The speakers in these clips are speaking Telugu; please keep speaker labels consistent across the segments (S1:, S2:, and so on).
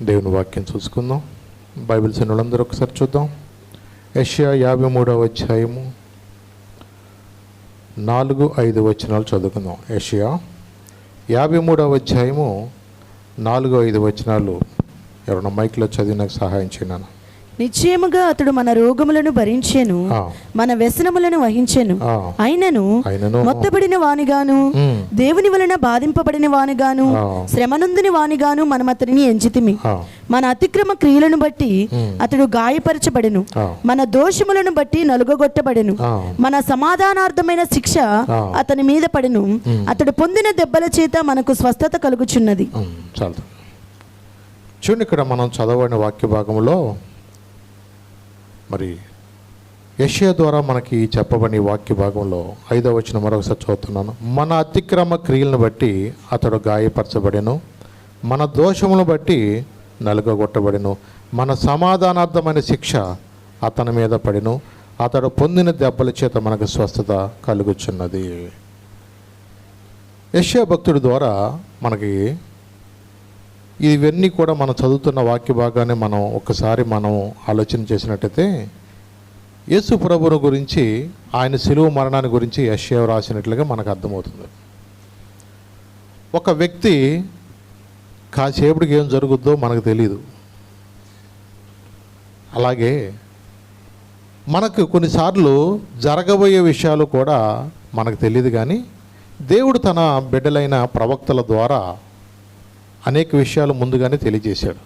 S1: దేవుని వాక్యం చూసుకుందాం. బైబిల్ సినులందరూ ఒకసారి చూద్దాం. యెషయా 53వ అధ్యాయము 4-5 వచనాలు చదువుకుందాం. యెషయా 53వ అధ్యాయము 4-5 వచనాలు ఎవరైనా మైక్లో చదివి నాకు సహాయం చేయను.
S2: నిశ్చయముగా అతడు మన రోగములను భరించెను, మన వ్యసనములను వహించెను. అయినను మొత్తబడిన వానిగాను, దేవుని వలన బాధింపబడిన వానిగాను, శ్రమనందుని వానిగాను మనం అతనిని ఎంచితిమి. మన అతిక్రమ క్రియలను బట్టి అతడు గాయపరచబడెను, మన దోషములను బట్టి నలుగగొట్టబడెను. మన సమాధానార్థమైన శిక్ష అతని మీద పడెను, అతడు పొందిన దెబ్బల చేత మనకు స్వస్థత కలుగుచున్నది.
S1: చాలు చూడండి, ఇక్కడ మనం చదవని వాక్య భాగంలో మరి యెషయా ద్వారా మనకి చెప్పబడిన వాక్య భాగంలో 5వ వచనం మరొకసారి చదువుతున్నాను. మన అతిక్రమ క్రియలను బట్టి అతడు గాయపరచబడెను, మన దోషములను బట్టి నలుగగొట్టబడెను, మన సమాధానార్థమైన శిక్ష అతని మీద పడెను, అతడు పొందిన దెబ్బల చేత మనకు స్వస్థత కలుగుచున్నది. యెషయా భక్తుడి ద్వారా మనకి ఇవన్నీ కూడా మనం చదువుతున్న వాక్య భాగాన్ని మనం ఒకసారి మనం ఆలోచన చేసినట్టయితే యేసు ప్రభువుని గురించి, ఆయన శిలువ మరణాన్ని గురించి యెషయా రాసినట్లుగా మనకు అర్థమవుతుంది. ఒక వ్యక్తి కాసేపటికి ఏం జరుగుద్దో మనకు తెలియదు. అలాగే మనకు కొన్నిసార్లు జరగబోయే విషయాలు కూడా మనకు తెలియదు, కానీ దేవుడు తన బిడ్డలైన ప్రవక్తల ద్వారా అనేక విషయాలు ముందుగానే తెలియజేశాడు.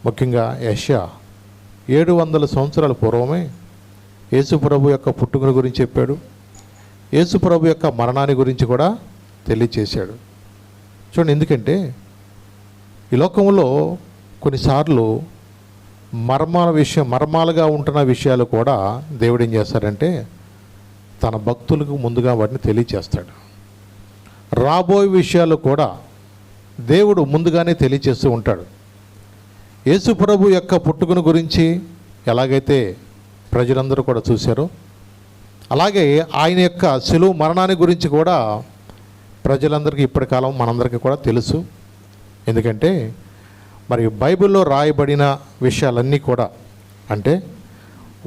S1: ముఖ్యంగా యెషయా 700 సంవత్సరాల పూర్వమే యేసు ప్రభు యొక్క పుట్టుకను గురించి చెప్పాడు, యేసు ప్రభు యొక్క మరణాన్ని గురించి కూడా తెలియజేశాడు. చూడండి, ఎందుకంటే ఈ లోకంలో కొన్నిసార్లు మర్మాలుగా ఉంటున్న విషయాలు కూడా దేవుడు ఏం చేస్తాడంటే తన భక్తులకు ముందుగా వాటిని తెలియజేస్తాడు. రాబోయే విషయాలు కూడా దేవుడు ముందుగానే తెలియచేస్తూ ఉంటాడు. యేసు ప్రభు యొక్క పుట్టుకను గురించి ఎలాగైతే ప్రజలందరూ కూడా చూశారో, అలాగే ఆయన యొక్క శిలువ మరణాన్ని గురించి కూడా ప్రజలందరికీ ఇప్పటి కాలం మనందరికీ కూడా తెలుసు. ఎందుకంటే మరి బైబిల్లో రాయబడిన విషయాలన్నీ కూడా, అంటే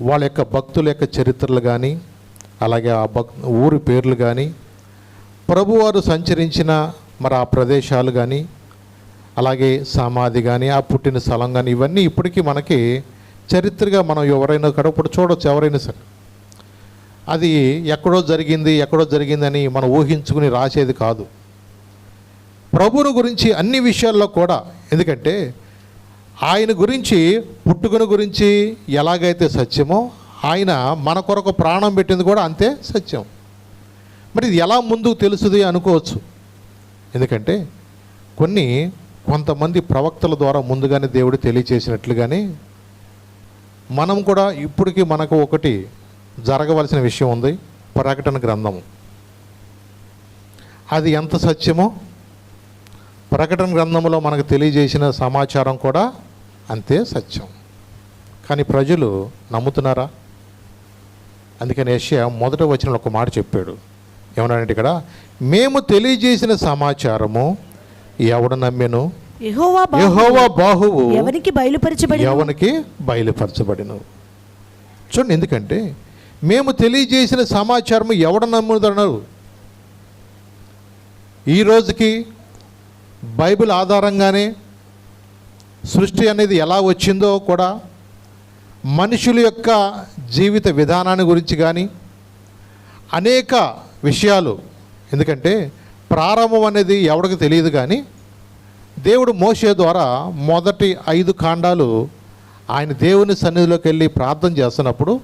S1: వాళ్ళ యొక్క భక్తుల యొక్క చరిత్రలు కానీ, అలాగే ఆ ఊరి పేర్లు కానీ, ప్రభువారు సంచరించిన మరి ఆ ప్రదేశాలు కానీ, అలాగే సమాధి కానీ, ఆ పుట్టిన స్థలం కానీ, ఇవన్నీ ఇప్పటికీ మనకి చరిత్రగా మనం ఎవరైనా కూడా ఇప్పుడు చూడవచ్చు. ఎవరైనా సరే అది ఎక్కడో జరిగిందని మనం ఊహించుకుని రాసేది కాదు. ప్రభువుని గురించి అన్ని విషయాల్లో కూడా, ఎందుకంటే ఆయన గురించి, పుట్టుకను గురించి ఎలాగైతే సత్యమో, ఆయన మన కొరకు ప్రాణం పెట్టింది కూడా అంతే సత్యం. మరి ఇది ఎలా ముందుకు తెలుస్తుంది అనుకోవచ్చు. ఎందుకంటే కొంతమంది ప్రవక్తల ద్వారా ముందుగానే దేవుడు తెలియచేసినట్లుగానే మనం కూడా ఇప్పటికీ మనకు ఒకటి జరగవలసిన విషయం ఉంది, ప్రకటన గ్రంథము. అది ఎంత సత్యమో ప్రకటన గ్రంథంలో మనకు తెలియజేసిన సమాచారం కూడా అంతే సత్యం. కానీ ప్రజలు నమ్ముతున్నారా? అందుకని యెషయా 1వ వచనంలో ఒక మాట చెప్పాడు. ఏమన్నాడంటే ఇక్కడ, మేము తెలియజేసిన సమాచారము ఎవడు నమ్మెను, యెహోవా బాహువు ఎవనికి బయలుపరచబడిను. చూడండి, ఎందుకంటే మేము తెలియజేసిన సమాచారము ఎవడు నమ్ముదన్నారు. ఈ రోజుకి బైబిల్ ఆధారంగానే సృష్టి అనేది ఎలా వచ్చిందో కూడా, మనుషుల యొక్క జీవిత విధానాన్ని గురించి కానీ అనేక విషయాలు, ఎందుకంటే ప్రారంభం అనేది ఎవరికి తెలియదు, కానీ దేవుడు మోషే ద్వారా మొదటి 5 కాండాలు ఆయన దేవుని సన్నిధిలోకి వెళ్ళి ప్రార్థన చేస్తున్నప్పుడు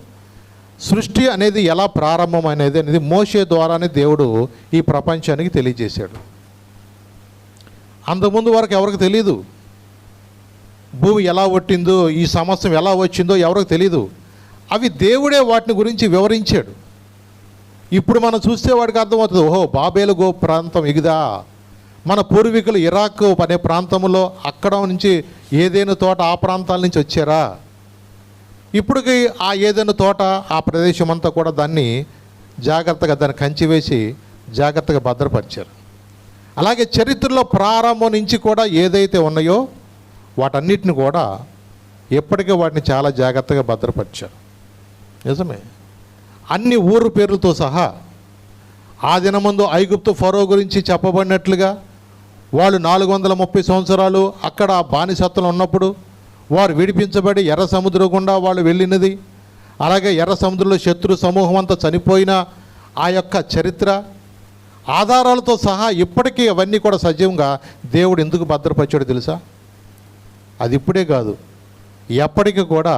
S1: సృష్టి అనేది ఎలా ప్రారంభం అనేది మోషే ద్వారానే దేవుడు ఈ ప్రపంచానికి తెలియజేశాడు. అంతకుముందు వరకు ఎవరికి తెలియదు. భూమి ఎలా పుట్టిందో, ఈ సంవత్సరం ఎలా వచ్చిందో ఎవరికి తెలియదు. అవి దేవుడే వాటిని గురించి వివరించాడు. ఇప్పుడు మనం చూస్తే వాడికి అర్థమవుతుంది, ఓహో బాబేలు గో ప్రాంతం ఇదిదా, మన పూర్వీకులు ఇరాక్ అనే ప్రాంతంలో అక్కడ నుంచి ఏదైనా తోట ఆ ప్రాంతాల నుంచి వచ్చారా. ఇప్పటికి ఆ ఏదైనా తోట ఆ ప్రదేశం అంతా కూడా దాన్ని కంచి వేసి జాగ్రత్తగా భద్రపరిచారు. అలాగే చరిత్రలో ప్రారంభం నుంచి కూడా ఏదైతే ఉన్నాయో వాటన్నిటిని కూడా ఎప్పటికీ వాటిని చాలా జాగ్రత్తగా భద్రపరిచారు. నిజమే, అన్ని ఊరు పేర్లతో సహా. ఆ దినమందు ఐగుప్తు ఫరో గురించి చెప్పబడినట్లుగా వాళ్ళు 430 సంవత్సరాలు అక్కడ బానిసత్వం ఉన్నప్పుడు వారు విడిపించబడి ఎర్ర సముద్రం గుండా వాళ్ళు వెళ్ళినది, అలాగే ఎర్ర సముద్రంలో శత్రు సమూహం అంతా చనిపోయిన ఆ యొక్క చరిత్ర ఆధారాలతో సహా ఇప్పటికీ అవన్నీ కూడా సజీవంగా దేవుడు ఎందుకు భద్రపరిచాడో తెలుసా? అది ఇప్పుడే కాదు, ఎప్పటికీ కూడా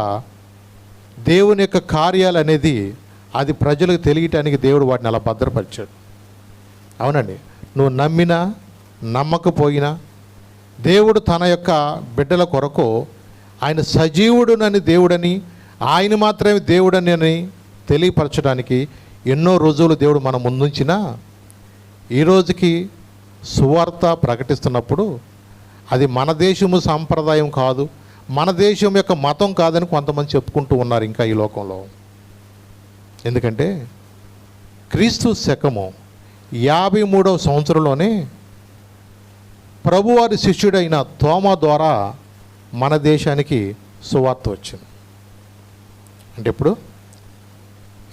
S1: దేవుని యొక్క కార్యాలు అనేది అది ప్రజలకు తెలియటానికి దేవుడు వాటిని అలా భద్రపరిచాడు. అవునండి, నువ్వు నమ్మినా నమ్మకపోయినా దేవుడు తన యొక్క బిడ్డల కొరకు ఆయన సజీవుడునని దేవుడని, ఆయన మాత్రమే దేవుడని అని తెలియపరచడానికి ఎన్నో రోజులు దేవుడు మన ముందుంచినా ఈ రోజుకి సువార్త ప్రకటిస్తున్నప్పుడు అది మన దేశము సాంప్రదాయం కాదు, మన దేశం యొక్క మతం కాదని కొంతమంది చెప్పుకుంటూ ఉన్నారు ఇంకా ఈ లోకంలో. ఎందుకంటే క్రీస్తు శకము 53వ సంవత్సరంలోనే ప్రభువారి శిష్యుడైన తోమా ద్వారా మన దేశానికి సువార్త వచ్చింది. అంటే ఇప్పుడు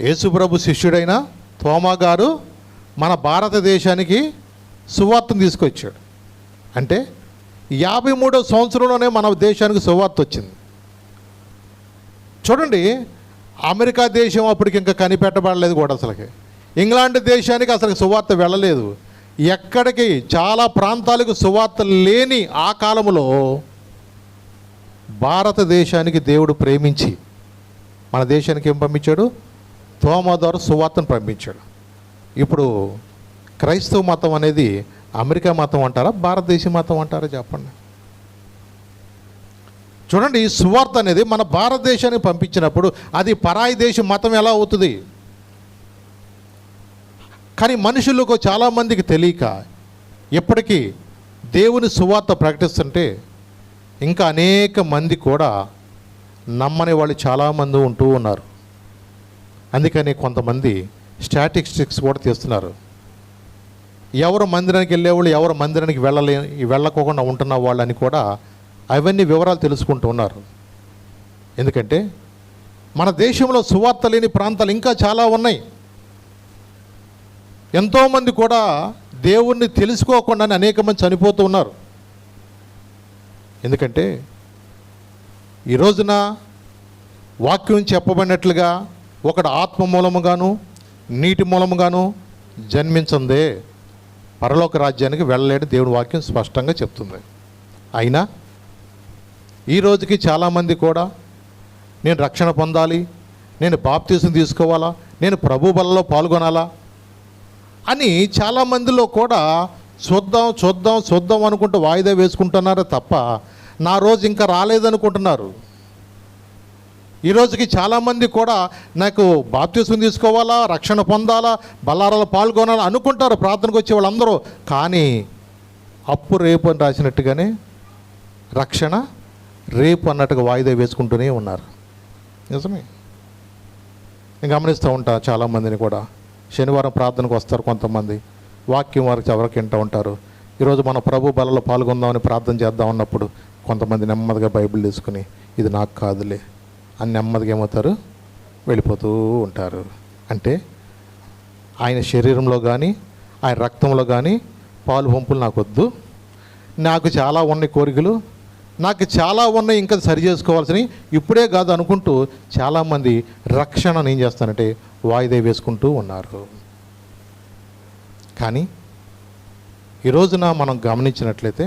S1: యేసుప్రభు శిష్యుడైన తోమా గారు మన భారతదేశానికి సువార్తను తీసుకొచ్చాడు. అంటే 53వ సంవత్సరంలోనే మన దేశానికి సువార్త వచ్చింది. చూడండి, అమెరికా దేశం అప్పటికి ఇంకా కనిపెట్టబడలేదు కూడా, అసలుకి ఇంగ్లాండ్ దేశానికి అసలు సువార్త వెళ్ళలేదు. ఎక్కడికి చాలా ప్రాంతాలకు సువార్త లేని ఆ కాలంలో భారతదేశానికి దేవుడు ప్రేమించి మన దేశానికి ఏం పంపించాడు? తోమా ద్వారా సువార్తను పంపించాడు. ఇప్పుడు క్రైస్తవ మతం అనేది అమెరికా మతం అంటారా, భారతదేశ మతం అంటారా చెప్పండి. చూడండి, ఈ సువార్త అనేది మన భారతదేశానికి పంపించినప్పుడు అది పరాయి దేశ మతం ఎలా అవుతుంది? కానీ మనుషులకు చాలామందికి తెలియక ఇప్పటికీ దేవుని సువార్త ప్రకటిస్తుంటే ఇంకా అనేక మంది కూడా నమ్మని వాళ్ళు చాలామంది ఉంటూ ఉన్నారు. అందుకని కొంతమంది స్టాటిస్టిక్స్ కూడా తీస్తున్నారు. ఎవరు మందిరానికి వెళ్ళేవాళ్ళు, ఎవరు మందిరానికి వెళ్ళకోకుండా ఉంటున్న వాళ్ళని కూడా అవన్నీ వివరాలు తెలుసుకుంటూ ఉన్నారు. ఎందుకంటే మన దేశంలో సువార్త లేని ప్రాంతాలు ఇంకా చాలా ఉన్నాయి. ఎంతోమంది కూడా దేవుణ్ణి తెలుసుకోకుండానే అనేక మంది చనిపోతూ ఉన్నారు. ఎందుకంటే ఈ రోజున వాక్యం చెప్పబడినట్లుగా ఒకడు ఆత్మ మూలముగాను నీటి మూలముగాను జన్మించందే పరలోక రాజ్యానికి వెళ్ళలేడు దేవుని వాక్యం స్పష్టంగా చెప్తుంది. అయినా ఈ రోజుకి చాలామంది కూడా నేను రక్షణ పొందాలి, నేను బాప్తీసం తీసుకోవాలా, నేను ప్రభు బలలో పాల్గొనాలా అని చాలామందిలో కూడా చూద్దాం అనుకుంటూ వాయిదా వేసుకుంటున్నారే తప్ప నా రోజు ఇంకా రాలేదనుకుంటున్నారు. ఈ రోజుకి చాలామంది కూడా నాకు బాప్తీసం తీసుకోవాలా, రక్షణ పొందాలా, బల్లారాలో పాల్గొనాలా అనుకుంటారు ప్రార్థనకు వచ్చే వాళ్ళందరూ. కానీ అప్పు రేపు అని రాసినట్టుగానే రక్షణ రేపు అన్నట్టుగా వాయిదా వేసుకుంటూనే ఉన్నారు. నిజమే, నేను గమనిస్తూ ఉంటా చాలామందిని కూడా. శనివారం ప్రార్థనకు వస్తారు కొంతమంది, వాక్యం వారికి ఎవరికి వింటూ ఉంటారు. ఈరోజు మన ప్రభు బలలో పాల్గొందామని ప్రార్థన చేద్దాం అన్నప్పుడు కొంతమంది నెమ్మదిగా బైబిల్ తీసుకుని ఇది నాకు కాదులే అని నెమ్మదిగా ఏమవుతారు, వెళ్ళిపోతూ ఉంటారు. అంటే ఆయన శరీరంలో కానీ ఆయన రక్తంలో కానీ పాలు పంపులు నాకు వద్దు, నాకు చాలా ఉన్నాయి కోరికలు, నాకు చాలా ఉన్నాయి ఇంకా సరి చేసుకోవాల్సినవి, ఇప్పుడే కాదు అనుకుంటూ చాలామంది రక్షణను ఏం చేస్తానంటే వాయిదా వేసుకుంటూ ఉన్నారు. కానీ ఈ రోజున మనం గమనించినట్లయితే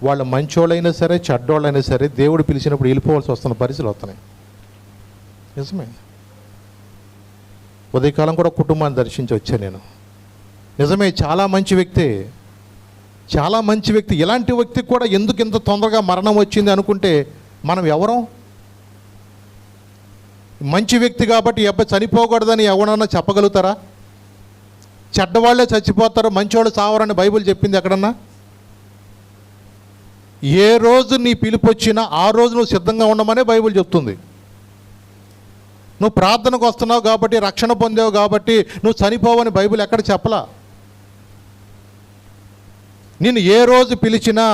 S1: వాళ్ళు మంచోళ్ళైనా సరే చెడ్డోళ్ళైనా సరే దేవుడు పిలిచినప్పుడు వెళ్ళిపోవాల్సి వస్తున్న పరిస్థితులు వస్తున్నాయి. నిజమే, ఉదయకాలం కూడా కుటుంబాన్ని దర్శించి వచ్చాను నేను. నిజమే, చాలా మంచి వ్యక్తి, చాలా మంచి వ్యక్తి. ఇలాంటి వ్యక్తికి కూడా ఎందుకు ఇంత తొందరగా మరణం వచ్చింది అనుకుంటే మనం ఎవరం? మంచి వ్యక్తి కాబట్టి ఈ అబ్బాయి చనిపోకూడదని ఎవరన్నా చెప్పగలుగుతారా? చెడ్డవాళ్లే చచ్చిపోతారు, మంచివాళ్ళు చావరని బైబిల్ చెప్పింది ఎక్కడన్నా? ఏ రోజు నీ పిలుపు వచ్చినా ఆ రోజు నువ్వు సిద్ధంగా ఉండమనే బైబిల్ చెప్తుంది. నువ్వు ప్రార్థనకు వస్తున్నావు కాబట్టి, రక్షణ పొందావు కాబట్టి నువ్వు చనిపోవని బైబిల్ ఎక్కడ చెప్పలా. నిన్ను ఏ రోజు పిలిచినా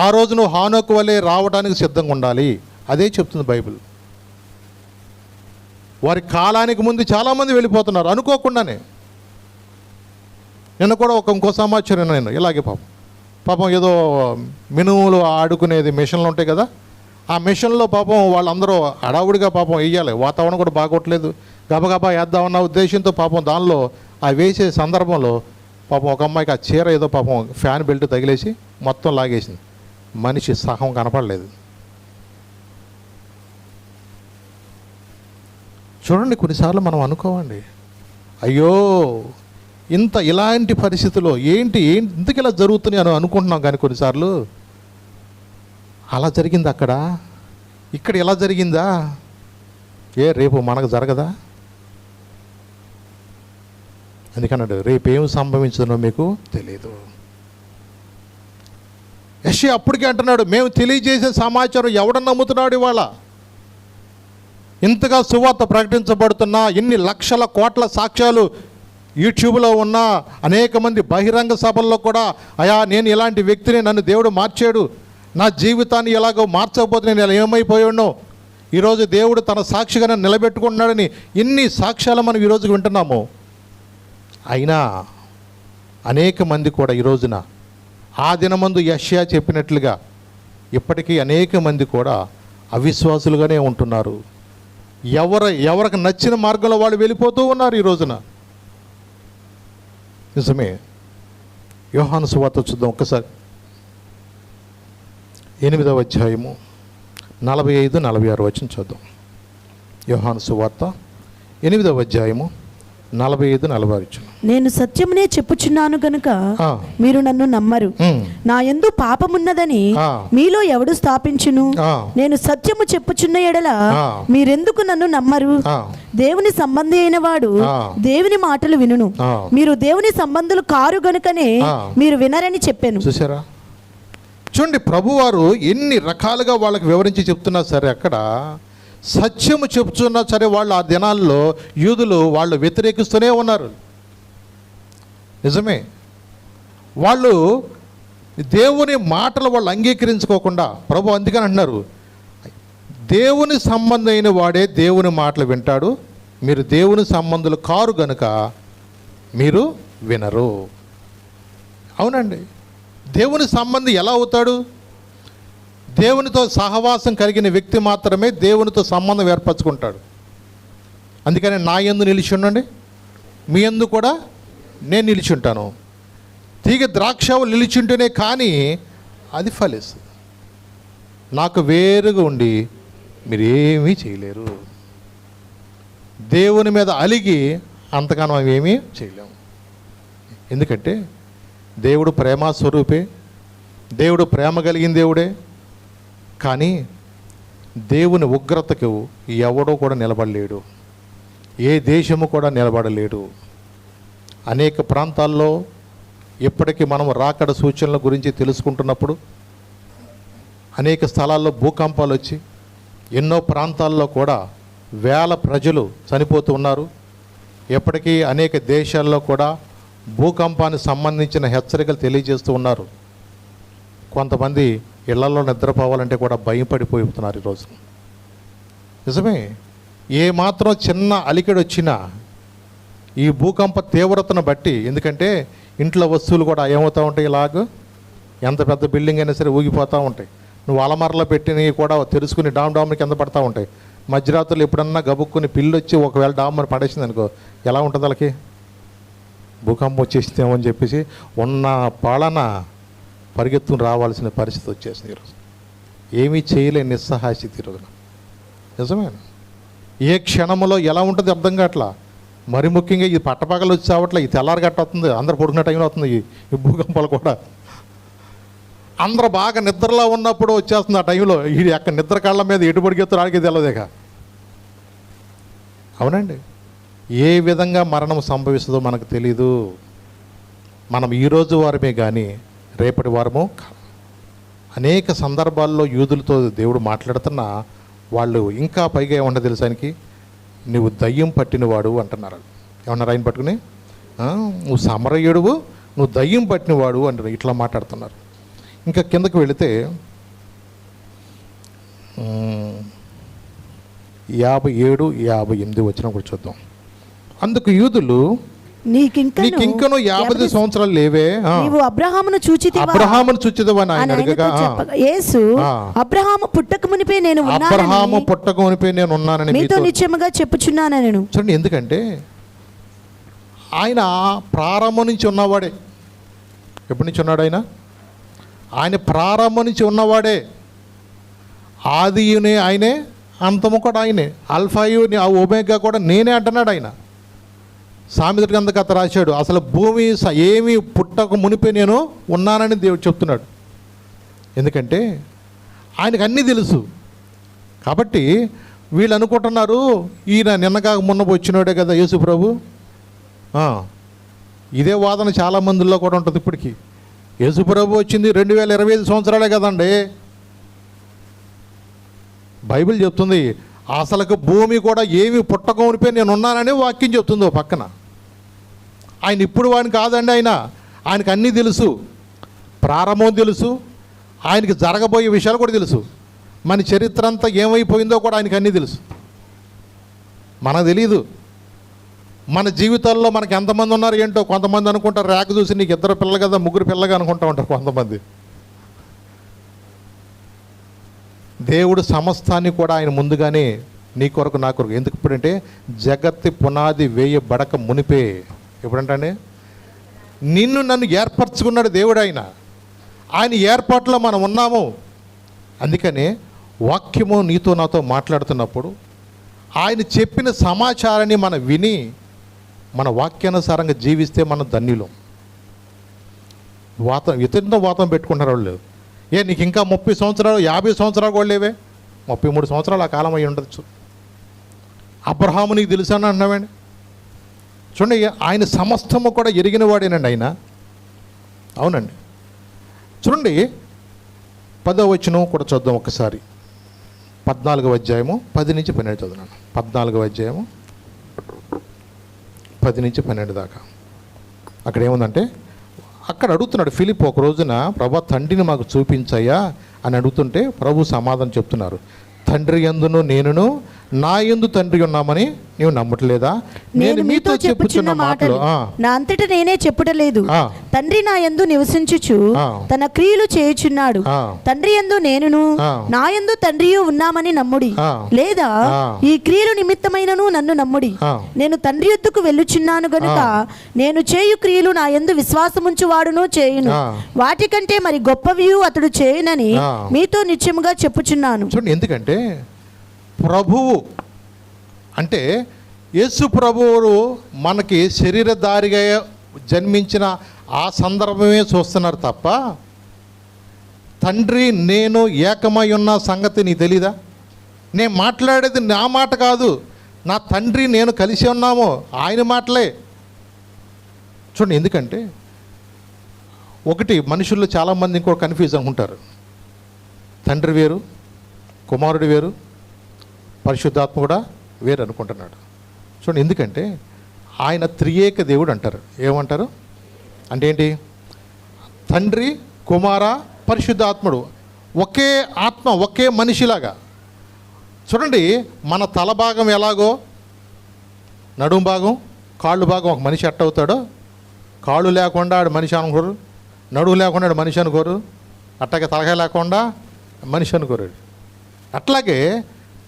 S1: ఆ రోజు నువ్వు హానోకు వలె రావడానికి సిద్ధంగా ఉండాలి. అదే చెప్తుంది బైబిల్. వారి కాలానికి ముందు చాలామంది వెళ్ళిపోతున్నారు అనుకోకుండానే. నిన్న కూడా ఇంకో సమాచారం నేను ఇలాగే పాపం ఏదో మినుములు ఆడుకునేది మిషన్లు ఉంటాయి కదా, ఆ మిషన్లో పాపం వాళ్ళందరూ హడావుడిగా పాపం వేయాలి, వాతావరణం కూడా బాగోట్లేదు, గబగబా వేద్దామన్న ఉద్దేశంతో పాపం దానిలో ఆ వేసే సందర్భంలో పాపం ఒక అమ్మాయికి ఆ చీర ఏదో పాపం ఫ్యాన్ బెల్ట్ తగిలేసి మొత్తం లాగేసింది. మనిషి సహం కనపడలేదు. చూడండి, కొన్నిసార్లు మనం అనుకోవండి, అయ్యో ఇలాంటి పరిస్థితుల్లో ఏంటి ఇంతకు ఇలా జరుగుతుంది అని అనుకుంటున్నాం. కానీ కొన్నిసార్లు అలా జరిగింది అక్కడ, ఇక్కడ ఇలా జరిగిందా, రేపు మనకు జరగదా? అందుకన్నాడు, రేపు ఏం సంభవించదో మీకు తెలియదు. యెషయా అప్పటికే అంటున్నాడు, మేము తెలియజేసే సమాచారం ఎవడన్నా నమ్ముతున్నాడు? ఇవాళ ఇంతగా సువార్త ప్రకటించబడుతున్నా, ఇన్ని లక్షల కోట్ల సాక్ష్యాలు యూట్యూబ్లో ఉన్న అనేక మంది బహిరంగ సభల్లో కూడా, అయా నేను ఇలాంటి వ్యక్తిని, నన్ను దేవుడు మార్చాడు, నా జీవితాన్ని ఎలాగో మార్చకపోతే నేను ఇలా ఏమైపోయానో, ఈరోజు దేవుడు తన సాక్షిగా నన్ను నిలబెట్టుకుంటున్నాడని ఇన్ని సాక్ష్యాలు మనం ఈరోజు వింటున్నాము. అయినా అనేక మంది కూడా ఈ రోజున ఆ దినమందు యెషయా చెప్పినట్లుగా ఇప్పటికీ అనేక మంది కూడా అవిశ్వాసులుగానే ఉంటున్నారు. ఎవరికి నచ్చిన మార్గంలో వాళ్ళు వెళ్ళిపోతూ ఉన్నారు ఈ రోజున. నిజమే. యోహాను సువార్త చూద్దాం ఒక్కసారి, 8వ అధ్యాయము 45-46 వచనం చూద్దాం. యోహాను సువార్త 8వ అధ్యాయము 45-46.
S2: నేను సత్యమునే చెప్పుచున్నాను గనుక మీరు నన్ను నమ్మరు. నా యందు పాపమున్నదని మీలో ఎవడు స్థాపించును? నేను సత్యము చెప్పుచున్న ఎడల మీరెందుకు నన్ను నమ్మరు? దేవుని సంబంధి అయిన వాడు దేవుని మాటలు వినును. మీరు దేవుని సంబంధులు కారు గనుకనే మీరు వినరని చెప్పాను.
S1: చూసారా? చూడండి, ప్రభువారు ఎన్ని రకాలుగా వాళ్ళకి వివరించి చెప్తున్నా సరే, అక్కడ సత్యము చెప్తున్నా సరే, వాళ్ళు ఆ దినాల్లో యూదులు వాళ్ళు వ్యతిరేకిస్తూనే ఉన్నారు. నిజమే. వాళ్ళు దేవుని మాటలు వాళ్ళు అంగీకరించుకోకుండా, ప్రభు అందుకని అంటున్నారు, దేవుని సంబంధమైన వాడే దేవుని మాటలు వింటాడు, మీరు దేవుని సంబంధులు కారు గనుక మీరు వినరు. అవునండి. దేవుని సంబంధి ఎలా అవుతాడు? దేవునితో సహవాసం కలిగిన వ్యక్తి మాత్రమే దేవునితో సంబంధం ఏర్పరచుకుంటాడు. అందుకని నా యందు నిలిచి ఉండండి, మీ యందు కూడా నేను నిలిచి ఉంటాను. తీగ ద్రాక్షావళి నిలిచి ఉంటేనే కానీ అది ఫలిస్తుంది. నాకు వేరుగా ఉండి మీరు ఏమీ చేయలేరు. దేవుని మీద అలిగి అంతగానో ఏమీ చేయలేము. ఎందుకంటే దేవుడు ప్రేమ స్వరూపే, దేవుడు ప్రేమ కలిగిన దేవుడే. కానీ దేవుని ఉగ్రతకు ఎవడో కూడా నిలబడలేడు, ఏ దేశము కూడా నిలబడలేడు. అనేక ప్రాంతాల్లో ఇప్పటికీ మనం రాకడ సూచనల గురించి తెలుసుకుంటున్నప్పుడు అనేక స్థలాల్లో భూకంపాలు వచ్చి ఎన్నో ప్రాంతాల్లో కూడా వేల ప్రజలు చనిపోతూ ఉన్నారు. ఎప్పటికీ అనేక దేశాల్లో కూడా భూకంపానికి సంబంధించిన హెచ్చరికలు తెలియజేస్తూ ఉన్నారు. కొంతమంది ఇళ్లలో నిద్రపోవాలంటే కూడా భయపడిపోతున్నారు ఈరోజు. నిజమే. ఏ మాత్రం చిన్న అలికిడి వచ్చినా ఈ భూకంప తీవ్రతను బట్టి, ఎందుకంటే ఇంట్లో వస్తువులు కూడా ఏమవుతూ ఉంటాయి, ఇలాగ ఎంత పెద్ద బిల్డింగ్ అయినా సరే ఊగిపోతూ ఉంటాయి. నువ్వు అలమరలో పెట్టినవి కూడా తెరుచుకుని డామ్ని కింద పడతా ఉంటాయి. మధ్యరాత్రులు ఎప్పుడన్నా గబుక్కుని పిల్లి వచ్చి ఒకవేళ డామ్మని పడేసింది అనుకో, ఎలా ఉంటుంది వాళ్ళకి? భూకంపం వచ్చేసిందేమో అని చెప్పేసి ఉన్న పాలన పరిగెత్తుకుని రావాల్సిన పరిస్థితి వచ్చేసింది ఈరోజు. ఏమీ చేయలేని నిస్సహాయ స్థితి ఈరోజున. నిజమే. ఏ క్షణంలో ఎలా ఉంటుంది అర్థం కావట్లా. మరి ముఖ్యంగా ఇది పట్టపగలు వచ్చి చావట్లా, ఈ తెల్లారి గట్ట అవుతుంది, అందరు పడుకునే టైంలో అవుతుంది ఈ భూకంపాలు కూడా. అందరూ బాగా నిద్రలో ఉన్నప్పుడు వచ్చేస్తుంది ఆ టైంలో. ఇది అక్కడ నిద్ర కాళ్ళ మీద ఎటు పడికెత్తారు ఆడికి తెలియదేక. అవునండి. ఏ విధంగా మరణం సంభవిస్తుందో మనకు తెలీదు. మనం ఈరోజు వారమే కానీ రేపటి వారము. అనేక సందర్భాల్లో యూదులతో దేవుడు మాట్లాడుతున్నా వాళ్ళు ఇంకా పైగా ఏమన్నా తెలుసానికి, నువ్వు దయ్యం పట్టినవాడు అంటున్నారు. ఏమన్నారు ఆయన నువ్వు సమరయుడువు, నువ్వు దయ్యం పట్టినవాడు అంటారు. ఇట్లా మాట్లాడుతున్నారు. ఇంకా కిందకి వెళితే 57, 58 వచనం కూడా చూద్దాం. అందుకు యూదులు, నీకింకను 50 సంవత్సరాలు లేవే,
S2: నీవు అబ్రహామును
S1: చూచితివా అని ఆయన అడగగా,
S2: యేసు అబ్రహాము పుట్టక మునిపే నేను ఉన్నానని మీతో నిశ్చయముగా చెప్పుచున్నానని.
S1: చూడండి, ఎందుకంటే ఆయన ప్రారంభం నుంచి ఉన్నవాడే. ఎప్పటి నుంచి ఉన్నాడు ఆయన ప్రారంభం నుంచి ఉన్నవాడే. ఆదియునే ఆయనే, అంతము కూడా ఆయనే, అల్ఫాయు ఒమేగా కూడా నేనే అంటున్నాడు ఆయన. సామెతల గ్రంథ కథ రాశాడు, అసలు భూమి ఏమి పుట్టక మునిపే నేను ఉన్నానని దేవుడు చెప్తున్నాడు. ఎందుకంటే ఆయనకు అన్నీ తెలుసు. కాబట్టి వీళ్ళు అనుకుంటున్నారు ఈయన నిన్నగా మొన్న వచ్చినాడే కదా యేసు ప్రభు. ఇదే వాదన చాలా మందిలో కూడా ఉంటుంది ఇప్పటికీ. యేసు ప్రభు వచ్చింది 2025 సంవత్సరాలే కదండి. బైబిల్ చెప్తుంది అసలుకు భూమి కూడా ఏమి పుట్టక నేను ఉన్నానని వాక్యం చెప్తుంది ఓ పక్కన. ఆయన ఇప్పుడు వాడిని కాదండి, ఆయనకు అన్నీ తెలుసు. ప్రారంభం తెలుసు, ఆయనకి జరగబోయే విషయాలు కూడా తెలుసు. మన చరిత్ర అంతా ఏమైపోయిందో కూడా ఆయనకు అన్నీ తెలుసు. మనకు తెలియదు. మన జీవితాల్లో మనకి ఎంతమంది ఉన్నారు ఏంటో. కొంతమంది అనుకుంటారు ర్యాక్ చూసి నీకు 2 పిల్లలు కదా 3 పిల్లలుగా అనుకుంటూ ఉంటారు కొంతమంది. దేవుడు సమస్తాన్ని కూడా ఆయన ముందుగానే నీ కొరకు నా కొరకు. ఎందుకు ఇప్పుడంటే జగత్తి పునాది వేయబడక మునిపే. ఎప్పుడంటే నిన్ను నన్ను ఏర్పరచుకున్నాడు దేవుడు. ఆయన ఏర్పాట్లో మనం ఉన్నాము. అందుకనే వాక్యము నీతో నాతో మాట్లాడుతున్నప్పుడు ఆయన చెప్పిన సమాచారాన్ని మనం విని మన వాక్యానుసారంగా జీవిస్తే మనం ధన్యులం. ఇతరులతో వాతం పెట్టుకుంటారు వాళ్ళు. నీకు ఇంకా 30 సంవత్సరాలు 50 సంవత్సరాలు కూడా లేవే, 33 సంవత్సరాలు ఆ కాలం అయి ఉండొచ్చు. అబ్రహాము నీకు తెలుసా అని అన్నామండి. చూడండి, ఆయన సమస్తము కూడా ఎరిగిన వాడేనండి ఆయన. అవునండి. చూడండి 10వ వచనం కూడా చూద్దాం ఒకసారి. 14వ అధ్యాయము 10 నుంచి 12 చదువున్నాను. 14వ అధ్యాయము 10 నుంచి 12 దాకా. అక్కడ ఏముందంటే, అక్కడ అడుగుతున్నాడు ఫిలిప్ ఒక రోజున, ప్రభా తండ్రిని మాకు చూపించయ్యా అని అడుగుతుంటే ప్రభు సమాధానం చెప్తున్నారు. తండ్రి యందును నేనును నా యందు తండ్రి ఉన్నామని నీవు నమ్మట్లేదా? నేను మీతో చెప్పుచున్న మాటలు
S2: నా అంతటా నేనే చెప్పుటలేదు. తండ్రి నా యందు నివసించుచు తన క్రియలు చేయుచున్నాడు. తండ్రి యందు నేనును నా యందు తండ్రియు ఉన్నామని నమ్ముడి. లేదా ఈ క్రియలు నిమిత్తమైనను నన్ను నమ్ముడి. నేను తండ్రి యొద్దకు వెళ్ళుచున్నాను గనుక నేను చేయు క్రియలు నా యందు విశ్వాసముంచు వాడును చేయును. వాటికంటే మరి గొప్పవి అతడు చేయునని మీతో నిశ్చయముగా చెప్పుచున్నాను.
S1: చూడండి, ఎందుకంటే ప్రభువు అంటే యేసు ప్రభువు మనకి శరీరధారిగా జన్మించిన ఆ సందర్భమే చూస్తున్నారు తప్ప తండ్రి నేను ఏకమై ఉన్న సంగతి నీకు తెలీదా? నేను మాట్లాడేది నా మాట కాదు, నా తండ్రి నేను కలిసి ఉన్నాము ఆయన మాటలే. చూడండి, ఎందుకంటే ఒకటి మనుషుల్లో చాలామంది ఇంకో కన్ఫ్యూజ్ అనుకుంటారు. తండ్రి వేరు, కుమారుడు వేరు, పరిశుద్ధాత్మ కూడా వేరు అనుకుంటున్నాడు. చూడండి, ఎందుకంటే ఆయన త్రియేక దేవుడు అంటారు. ఏమంటారు అంటే ఏంటి? తండ్రి, కుమార, పరిశుద్ధాత్ముడు ఒకే ఆత్మ, ఒకే మనిషిలాగా. చూడండి, మన తల భాగం ఎలాగో, నడుము భాగం, కాళ్ళు భాగం ఒక మనిషి ఎట్ట అవుతాడో, కాళ్ళు లేకుండా ఆడు మనిషి అనుకోరు, నడుము లేకుండా ఆడు మనిషి అనుకోరు, అట్లాగే తలకాయ లేకుండా మనిషి అనుకోరు. అట్లాగే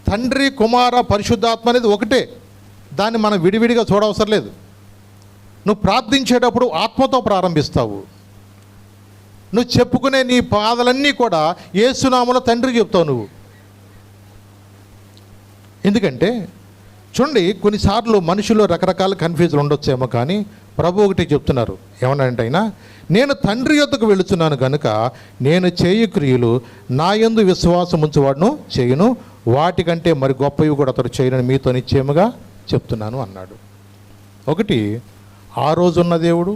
S1: తండ్రి, కుమార, పరిశుద్ధాత్మ అనేది ఒకటే. దాన్ని మనం విడివిడిగా చూడవసరం లేదు. నువ్వు ప్రార్థించేటప్పుడు ఆత్మతో ప్రారంభిస్తావు. నువ్వు చెప్పుకునే నీ బాధలన్నీ కూడా యేసునామములో తండ్రికి చెప్తావు నువ్వు. ఎందుకంటే చూడండి, కొన్నిసార్లు మనుషుల్లో రకరకాల కన్ఫ్యూజన్ ఉండొచ్చేమో, కానీ ప్రభు ఒకటి చెప్తున్నారు. ఏమన్నారంటే ఆయన, నేను తండ్రి యొద్దకు వెళుతున్నాను కనుక నేను చేయు క్రియలు నా యందు విశ్వాసం ఉంచువాడును చేయును, వాటికంటే మరి గొప్పవి కూడా అతడు చేయనని మీతో నిశ్చయముగా చెప్తున్నాను అన్నాడు. ఒకటి, ఆ రోజు ఉన్న దేవుడు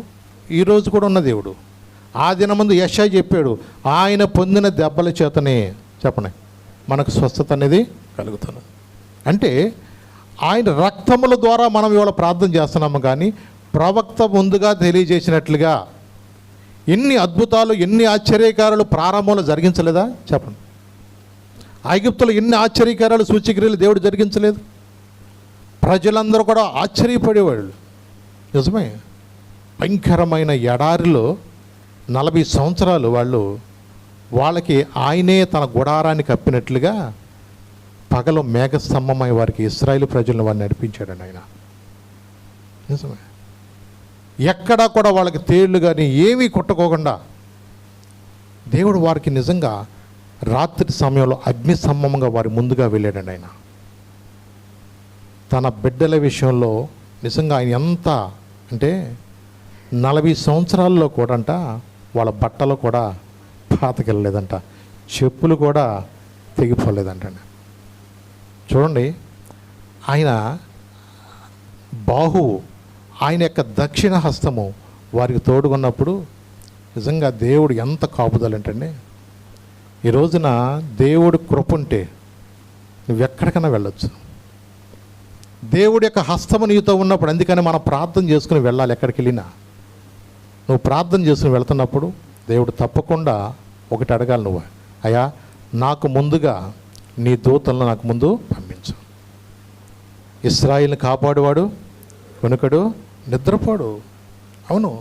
S1: ఈ రోజు కూడా ఉన్న దేవుడు. ఆ దినమందు యెషయా చెప్పాడు, ఆయన పొందిన దెబ్బల చేతనే చెప్పనే మనకు స్వస్థత అనేది కలుగుతుంది. అంటే ఆయన రక్తముల ద్వారా మనం ఇవాళ ప్రార్థన చేస్తున్నాము, కానీ ప్రవక్త ముందుగా తెలియజేసినట్లుగా ఎన్ని అద్భుతాలు, ఎన్ని ఆశ్చర్యకారాలు ప్రారంభంలో జరిగించలేదా చెప్పండి. ఐగుప్తులో ఎన్ని ఆశ్చర్యకారాలు, సూచక్రియలు దేవుడు జరిగించలేదు. ప్రజలందరూ కూడా ఆశ్చర్యపడేవాళ్ళు. నిజమే. భయంకరమైన ఎడారిలో 40 సంవత్సరాలు వాళ్ళకి ఆయనే తన గుడారాన్ని కప్పినట్లుగా పగలు మేఘస్తంభమై వారికి ఇశ్రాయేలు ప్రజలను వారిని నడిపించాడండి ఆయన. నిజమే. ఎక్కడా కూడా వాళ్ళకి తేళ్లు కానీ ఏమీ కుట్టుకోకుండా దేవుడు వారికి నిజంగా రాత్రి సమయంలో అగ్ని స్తంభంగా వారి ముందుగా వెళ్ళాడండి ఆయన. తన బిడ్డల విషయంలో నిజంగా ఆయన ఎంత అంటే 40 సంవత్సరాల్లో కూడా అంట వాళ్ళ బట్టలు కూడా పాతకెళ్ళలేదంట, చెప్పులు కూడా తెగిపోలేదంట. చూడండి, ఆయన బాహువు, ఆయన యొక్క దక్షిణ హస్తము వారికి తోడుకున్నప్పుడు నిజంగా దేవుడు ఎంత కాపుదలంటండి. ఈ రోజున దేవుడు కృప ఉంటే నువ్వెక్కడికైనా వెళ్ళొచ్చు. దేవుడి యొక్క హస్తము నీతో ఉన్నప్పుడు, అందుకని మనం ప్రార్థన చేసుకుని వెళ్ళాలి. ఎక్కడికి వెళ్ళినా నువ్వు ప్రార్థన చేసుకుని వెళ్తున్నప్పుడు దేవుడు తప్పకుండా ఒకటి అడగాలి. నువ్వు, అయ్యా నాకు ముందుగా నీ దూతలను నాకు ముందు పంపించు. ఇశ్రాయేలుని కాపాడువాడు వెనుకడు నిద్రపోడు. అవును,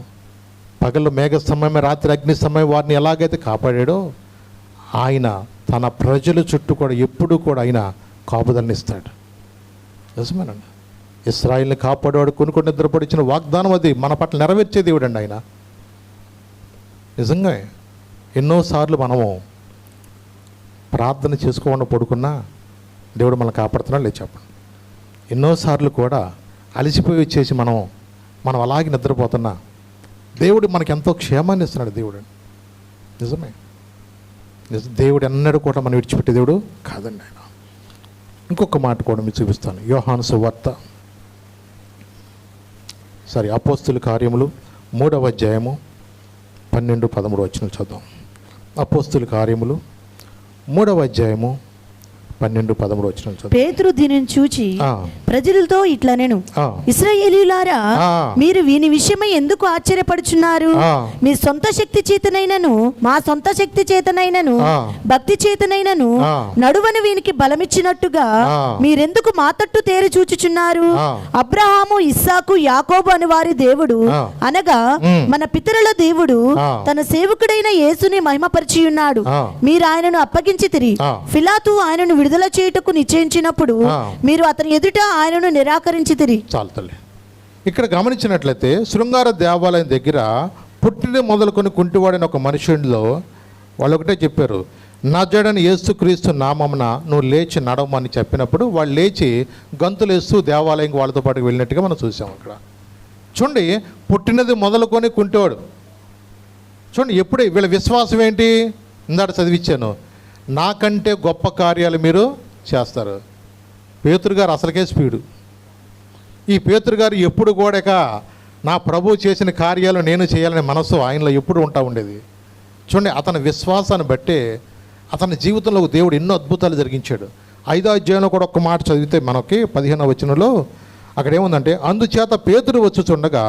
S1: పగలు మేఘస్తంభమే, రాత్రి అగ్ని సమయం వారిని ఎలాగైతే కాపాడాడో ఆయన తన ప్రజల చుట్టూ కూడా ఎప్పుడూ కూడా ఆయన కాపుదలని ఇస్తాడు. నిజమేనండి. ఇశ్రాయేలుని కాపాడేవాడు కొనుక్కొని నిద్రపడిచ్చిన వాగ్దానం అది మన పట్ల నెరవేర్చే దేవుడు అండి ఆయన. నిజంగా ఎన్నోసార్లు మనము ప్రార్థన చేసుకోకుండా పడుకున్నా దేవుడు మనల్ని కాపాడుతున్నాడు లేదు చెప్పండి. ఎన్నోసార్లు కూడా అలసిపోయి వచ్చేసి మనం అలాగే నిద్రపోతున్నా దేవుడు మనకి ఎంతో క్షేమాన్ని ఇస్తున్నాడు దేవుడు. నిజమే. దేవుడు ఎన్నడూ కూడా మనం విడిచిపెట్టే దేవుడు కాదండి ఆయన. ఇంకొక మాట కూడా మీకు చూపిస్తాను. యోహాను సువార్త అపోస్తుల కార్యములు 3వ అధ్యాయము 12-13 వచనాలు చదువు. అపోస్తుల కార్యములు 3వ అధ్యాయము 12-13 వచనాలు చదువు.
S2: పేతురు దీనిని చూచి ప్రజలతో ఇట్లా నేను, ఇశ్రాయేలీయులారా, మీరు వీని విషయమై ఎందుకు ఆశ్చర్యపడుచున్నారు? మీ సొంత శక్తి చేతనైనను మా సొంత శక్తి చేతనైనను భక్తి చేతనైనను నడువని వీనికి బలమిచ్చినట్టుగా మీరెందుకు మా తట్టు తేరి చూచుచున్నారు? అబ్రహాము, ఇస్సాకు, యాకోబు అని వారి దేవుడు అనగా మన పితరుల దేవుడు తన సేవకుడైన యేసుని మహిమపరిచి ఉన్నాడు. మీరు ఆయనను అప్పగించితిరి. పిలాతు ఆయనను విడుదల చేయుటకు నిశ్చయించినప్పుడు మీరు అతని ఎదుట ఆయనను నిరాకరించితిరి. చాలు తల్లి.
S1: ఇక్కడ గమనించినట్లయితే శృంగార దేవాలయం దగ్గర పుట్టిన మొదలుకొని కుంటివాడని ఒక మనుషుడిలో వాళ్ళు ఒకటే చెప్పారు, నజరేయుడైన యేసుక్రీస్తు నామమున నువ్వు లేచి నడవమని చెప్పినప్పుడు వాళ్ళు లేచి గంతులేస్తూ దేవాలయంకి వాళ్ళతో పాటు వెళ్ళినట్టుగా మనం చూసాం. అక్కడ చూడండి, పుట్టినది మొదలుకొని కుంటివాడు. చూడండి, ఎప్పుడే వీళ్ళ విశ్వాసం ఏంటి? ఇందాక చదివించాను, నాకంటే గొప్ప కార్యాలు మీరు చేస్తారు. పేతురు గారు అసలుకే స్పీడు. ఈ పేతురు గారు ఎప్పుడు కూడా నా ప్రభువు చేసిన కార్యాలు నేను చేయాలనే మనసు ఆయనలో ఎప్పుడు ఉంటా ఉండేది. చూడండి, అతని విశ్వాసాన్ని బట్టే అతని జీవితంలో దేవుడు ఎన్నో అద్భుతాలు జరిగించాడు. 5వ అధ్యాయంలో కూడా ఒక మాట చదివితే మనకి 15వ వచనంలో అక్కడ ఏముందంటే, అందుచేత పేతురు వచ్చుచుండగా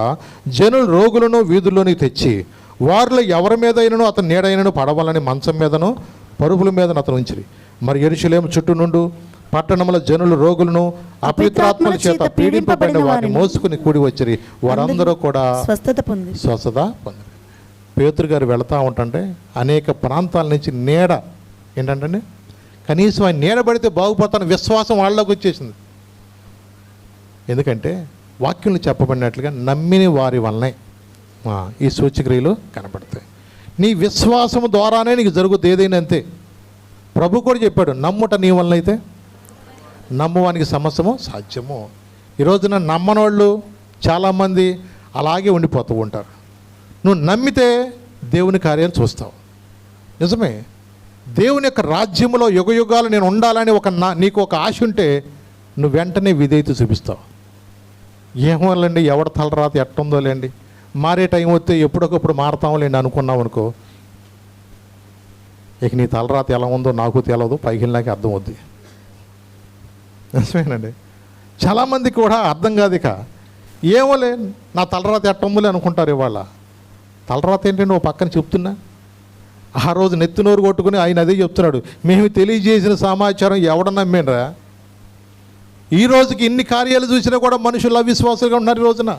S1: జనులు రోగులను వీధుల్లోని తెచ్చి వారిలో ఎవరి మీదైనను అతని నీడైనను పడవాలని మంచం మీదను పరుపుల మీద అతను ఉంచిరి. మరి యెరూషలేము చుట్టూ నుండి పట్టణముల జనులు రోగులను అపవిత్రాత్మల చేత పీడింపబడిన వారిని మోసుకుని కూడి వచ్చిరి. వారందరూ కూడా స్వస్థత పొందిరి. పేతురు గారు వెళతా ఉంటుంటే అనేక ప్రాంతాల నుంచి నీడ ఏంటంటే కనీసం ఆయన నీడ పడితే బాగుపడతాను విశ్వాసం వాళ్ళలోకి వచ్చేసింది. ఎందుకంటే వాక్యంలో చెప్పబడినట్లుగా నమ్మిన వారి వల్లనే ఈ సూచక్రియలు కనపడతాయి. నీ విశ్వాసము ద్వారానే నీకు జరుగుతుంది ఏదైనా. అంతే ప్రభు కూడా చెప్పాడు, నమ్ముట నీ వల్ల అయితే నమ్మువానికి సమస్తము సాధ్యము. ఈ రోజున నమ్మనోళ్ళు చాలామంది అలాగే ఉండిపోతూ ఉంటారు. నువ్వు నమ్మితే దేవుని కార్యాలు చూస్తావు. నిజమే. దేవుని యొక్క రాజ్యంలో యుగయుగాలు నేను ఉండాలని నీకు ఒక ఆశ ఉంటే నువ్వు వెంటనే విధేయత చూపిస్తావు. ఏమోలేండి, ఎవడ తలరాత ఎట్టుందో లేండి, మారే టైం వస్తే ఎప్పుడొకప్పుడు మారతాంలేండి అనుకున్నావు అనుకో, ఇక నీ తలరాత ఎలా ఉందో నాకు తెలియదు, పైకి వెళ్ళాక అర్థం అవుద్ది. నిజమేనండి. చాలామంది కూడా అర్థం కాదు. ఇక ఏమోలే నా తలరాత ఎట్టుందోలే అనుకుంటారు. ఇవాళ తలరాత ఏంటంటే ఓ పక్కన చెప్తున్నా. ఆ రోజు నెత్తినోరు కొట్టుకుని ఆయన అదే చెప్తున్నాడు, మేము తెలియజేసిన సమాచారం ఎవడ నమ్మేనరా? ఈ రోజుకి ఇన్ని కార్యాలు చూసినా కూడా మనుషులు అవిశ్వాసులుగా ఉన్నారు ఈ రోజున.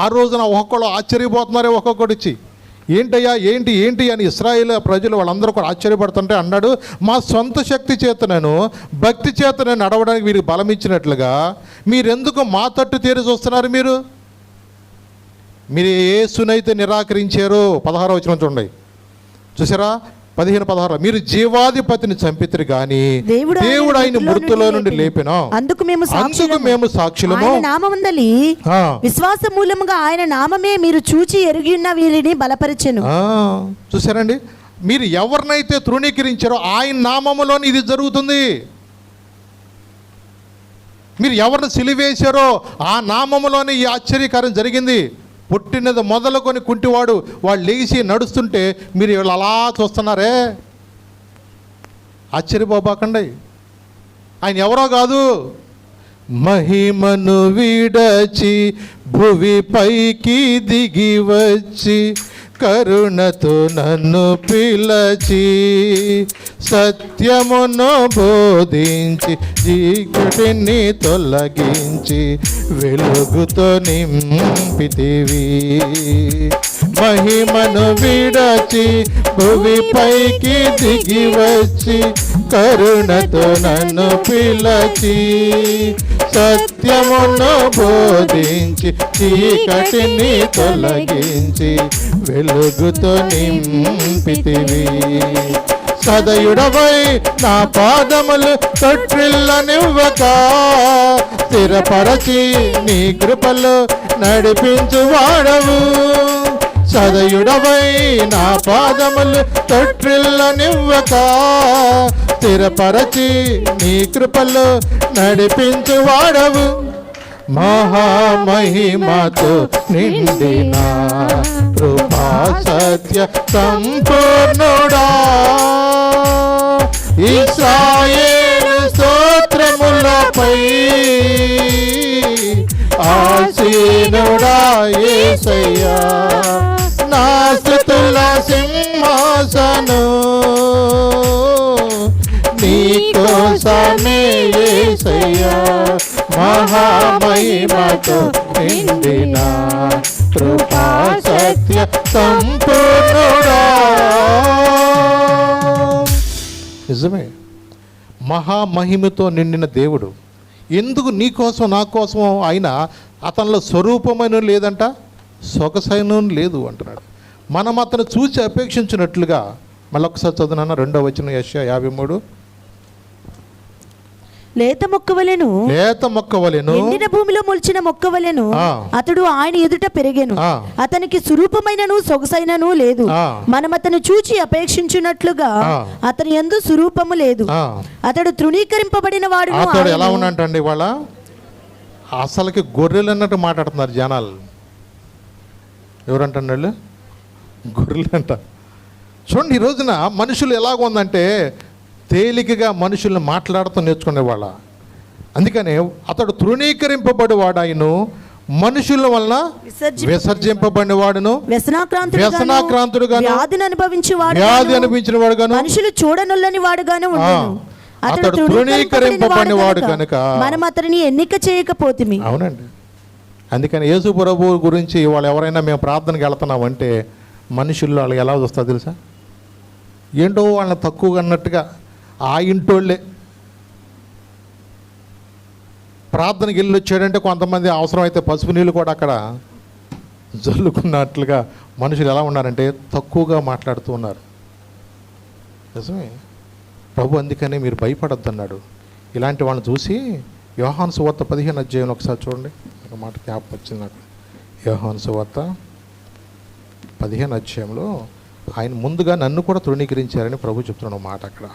S1: ఆ రోజున ఒక్కొక్కళ్ళు ఆశ్చర్యపోతున్నారే ఒక్కొక్కటి ఇచ్చి, ఏంటయ్యా ఏంటి ఏంటి అని ఇశ్రాయేల్ ప్రజలు వాళ్ళందరూ కూడా ఆశ్చర్యపడుతుంటే అన్నాడు, మా సొంత శక్తి చేతనను భక్తి చేతనను నడవడానికి వీరికి బలం ఇచ్చినట్లుగా మీరెందుకు మా తట్టు తీరి చూస్తున్నారు? మీరు యేసునైతే నిరాకరించారు. 16వ వచనం చూడండి, చూసారా? 15-16 మీరు జీవాధిపతిని చంపితిరి గాని దేవుడు ఆయన మృతుల్లో నుండి లేపెను, అందుకు మేము సాక్షులము.
S2: నామమందలి విశ్వాస మూలముగా ఆయన నామమే మీరు చూచి ఎరిగి ఉన్న వీరిని బలపరిచెను.
S1: చూసారండి, మీరు ఎవరినైతే తృణీకరించారో ఆయన నామములోని ఇది జరుగుతుంది. మీరు ఎవరిని సిలివేశారో ఆ నామములోనే ఈ ఆశ్చర్యకార్యం జరిగింది. పుట్టినది మొదలుకొని కుంటివాడు వాళ్ళు లేచి నడుస్తుంటే మీరు వీళ్ళు అలా చూస్తున్నారే, ఆశ్చర్యపోబాకండి. ఆయన ఎవరో కాదు, మహిమను విడచి భువి పైకి దిగి వచ్చి కరుణతో నన్ను పిలచి సత్యమును బోధించి చీకటిని తొలగించి వెలుగుతో నింపితివి. మహిమను విడచి భువి పైకి దిగి వచ్చి కరుణతో నన్ను పిలచి సత్యమును బోధించి చీకటిని తొలగించి వెలుగుతో నింపితివి. సదయుడవై నా పాదములు తొట్టిల్లనివ్వక స్థిరపరచి నీ కృపలో నడిపించు వాడవు. సదయుడవై నా పాదములు తొట్టిల్లనివ్వక స్థిరపరచి నీ కృపలో నడిపించు వాడవు. మహామహిమతో నిండిన కృపా సత్య సంపూర్ణుడా ఇశ్రాయేలు స్తోత్రములపై ఆసీనుడా యేసయ్యా నా స్తుతుల సింహాసనం నీకోసమే యేసయ్యా మహామహిమతో నిండిన కృపా సత్య సంపూర్ణుడా. నిజమే, మహామహిమతో నిండిన దేవుడు. ఎందుకు నీ కోసం నా కోసం ఆయన అతనిలో స్వరూపమైన లేదంట, సొగసైన లేదు అంటున్నాడు. మనం అతను చూసి అపేక్షించినట్లుగా. మళ్ళొకసారి చదువునా 2వ వచనం యెషయా 53.
S2: లేత మొక్కవలెను
S1: ఎండిన
S2: భూమిలో మొలిచిన మొక్కవలెను అతడు ఆయన ఎదుట పెరిగెను. అతనికి స్వరూపమైనను సొగసైనను లేదు. మనం అతను చూచి అపేక్షించున్నట్లుగా అతని యందు స్వరూపము లేదు. అతడు తృణీకరింపబడిన వాడు.
S1: అతడు ఎలా ఉన్నట్టండి, వాళ్ళ అసలుకి గొర్రెలు అన్నట్టు మాట్లాడుతున్నారు జనాలు. ఎవరంటండి వాళ్ళు? గొర్రెలు అంట. చూడండి, ఈ రోజున మనుషులు ఎలాగ ఉందంటే తేలికగా మనుషుల్ని మాట్లాడుతూ నేర్చుకునేవాళ్ళ. అందుకనే అతడు తృణీకరింపబడివాడు, ఆయన మనుషుల వలన విసర్జింపబడిన వాడును, వ్యసనాక్రాంతుడుగా, వ్యాధి అనుభవించిన వాడుగాను,
S2: మనుషులు చూడనొల్లని వాడుగాను ఉండెను.
S1: అతడు తృణీకరింపబడిన వాడు కనుక
S2: మనం అతనిని ఎన్నిక చేయకపోతిమి.
S1: అవునండి. అందుకని యేసు ప్రభు గురించి వాళ్ళు ఎవరైనా మేము ప్రార్థనకి వెళ్తున్నామంటే మనుషుల్లో వాళ్ళు ఎలా వస్తారు తెలుసా? ఏంటో వాళ్ళని తక్కువగా అన్నట్టుగా ఆ ఇంటోళ్ళే. ప్రార్థనకి వెళ్ళి వచ్చాడంటే కొంతమంది అవసరమైతే పసుపు నీళ్ళు కూడా అక్కడ జల్లుకున్నట్లుగా మనుషులు ఎలా ఉన్నారంటే తక్కువగా మాట్లాడుతూ ఉన్నారు. నిజమే. ప్రభు అందుకనే మీరు భయపడొద్దు అన్నాడు. ఇలాంటి వాళ్ళని చూసి యోహాను సువార్త 15వ అధ్యాయం ఒకసారి చూడండి. ఒక మాట జ్ఞాపకం వచ్చింది నాకు. యోహాను సువార్త 15వ అధ్యాయంలో ఆయన ముందుగా నన్ను కూడా తృణీకరించారని ప్రభు చెప్తున్నాడు మాట అక్కడ.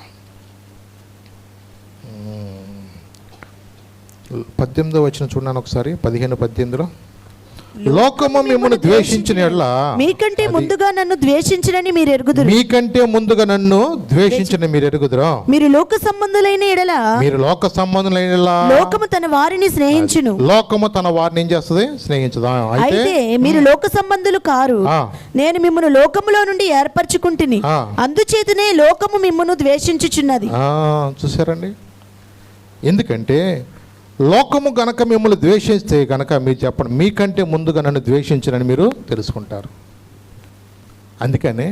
S1: 18వ వచనం చూడండి ఒకసారి. 15:18 లోకము మిమ్మల్ని ద్వేషించిన యెడల
S2: మీకంటే ముందుగా నన్ను ద్వేషించినని మీరు ఎరుగుదురు.
S1: మీకంటే ముందుగా నన్ను ద్వేషించిన మీరు ఎరుగుదురు.
S2: మీరు లోక సంబంధులైన ఎడల
S1: మీరు లోక సంబంధులైన యెడల
S2: లోకము తన వారిని స్నేహించును.
S1: లోకము తన వారిని ఏం చేస్తుంది? స్నేహించదా.
S2: అయితే మీరు లోక సంబంధులు కారు, నేను మిమ్మల్ని లోకములో నుండి ఏర్పరచుకుంటుని, అందుచేతనే లోకము మిమ్మును ద్వేషించుచున్నది.
S1: చూసారండి, ఎందుకంటే లోకము గనక మిమ్మల్ని ద్వేషిస్తే గనక మీరు చెప్పండి, మీకంటే ముందుగా నన్ను ద్వేషించనని మీరు తెలుసుకుంటారు. అందుకనే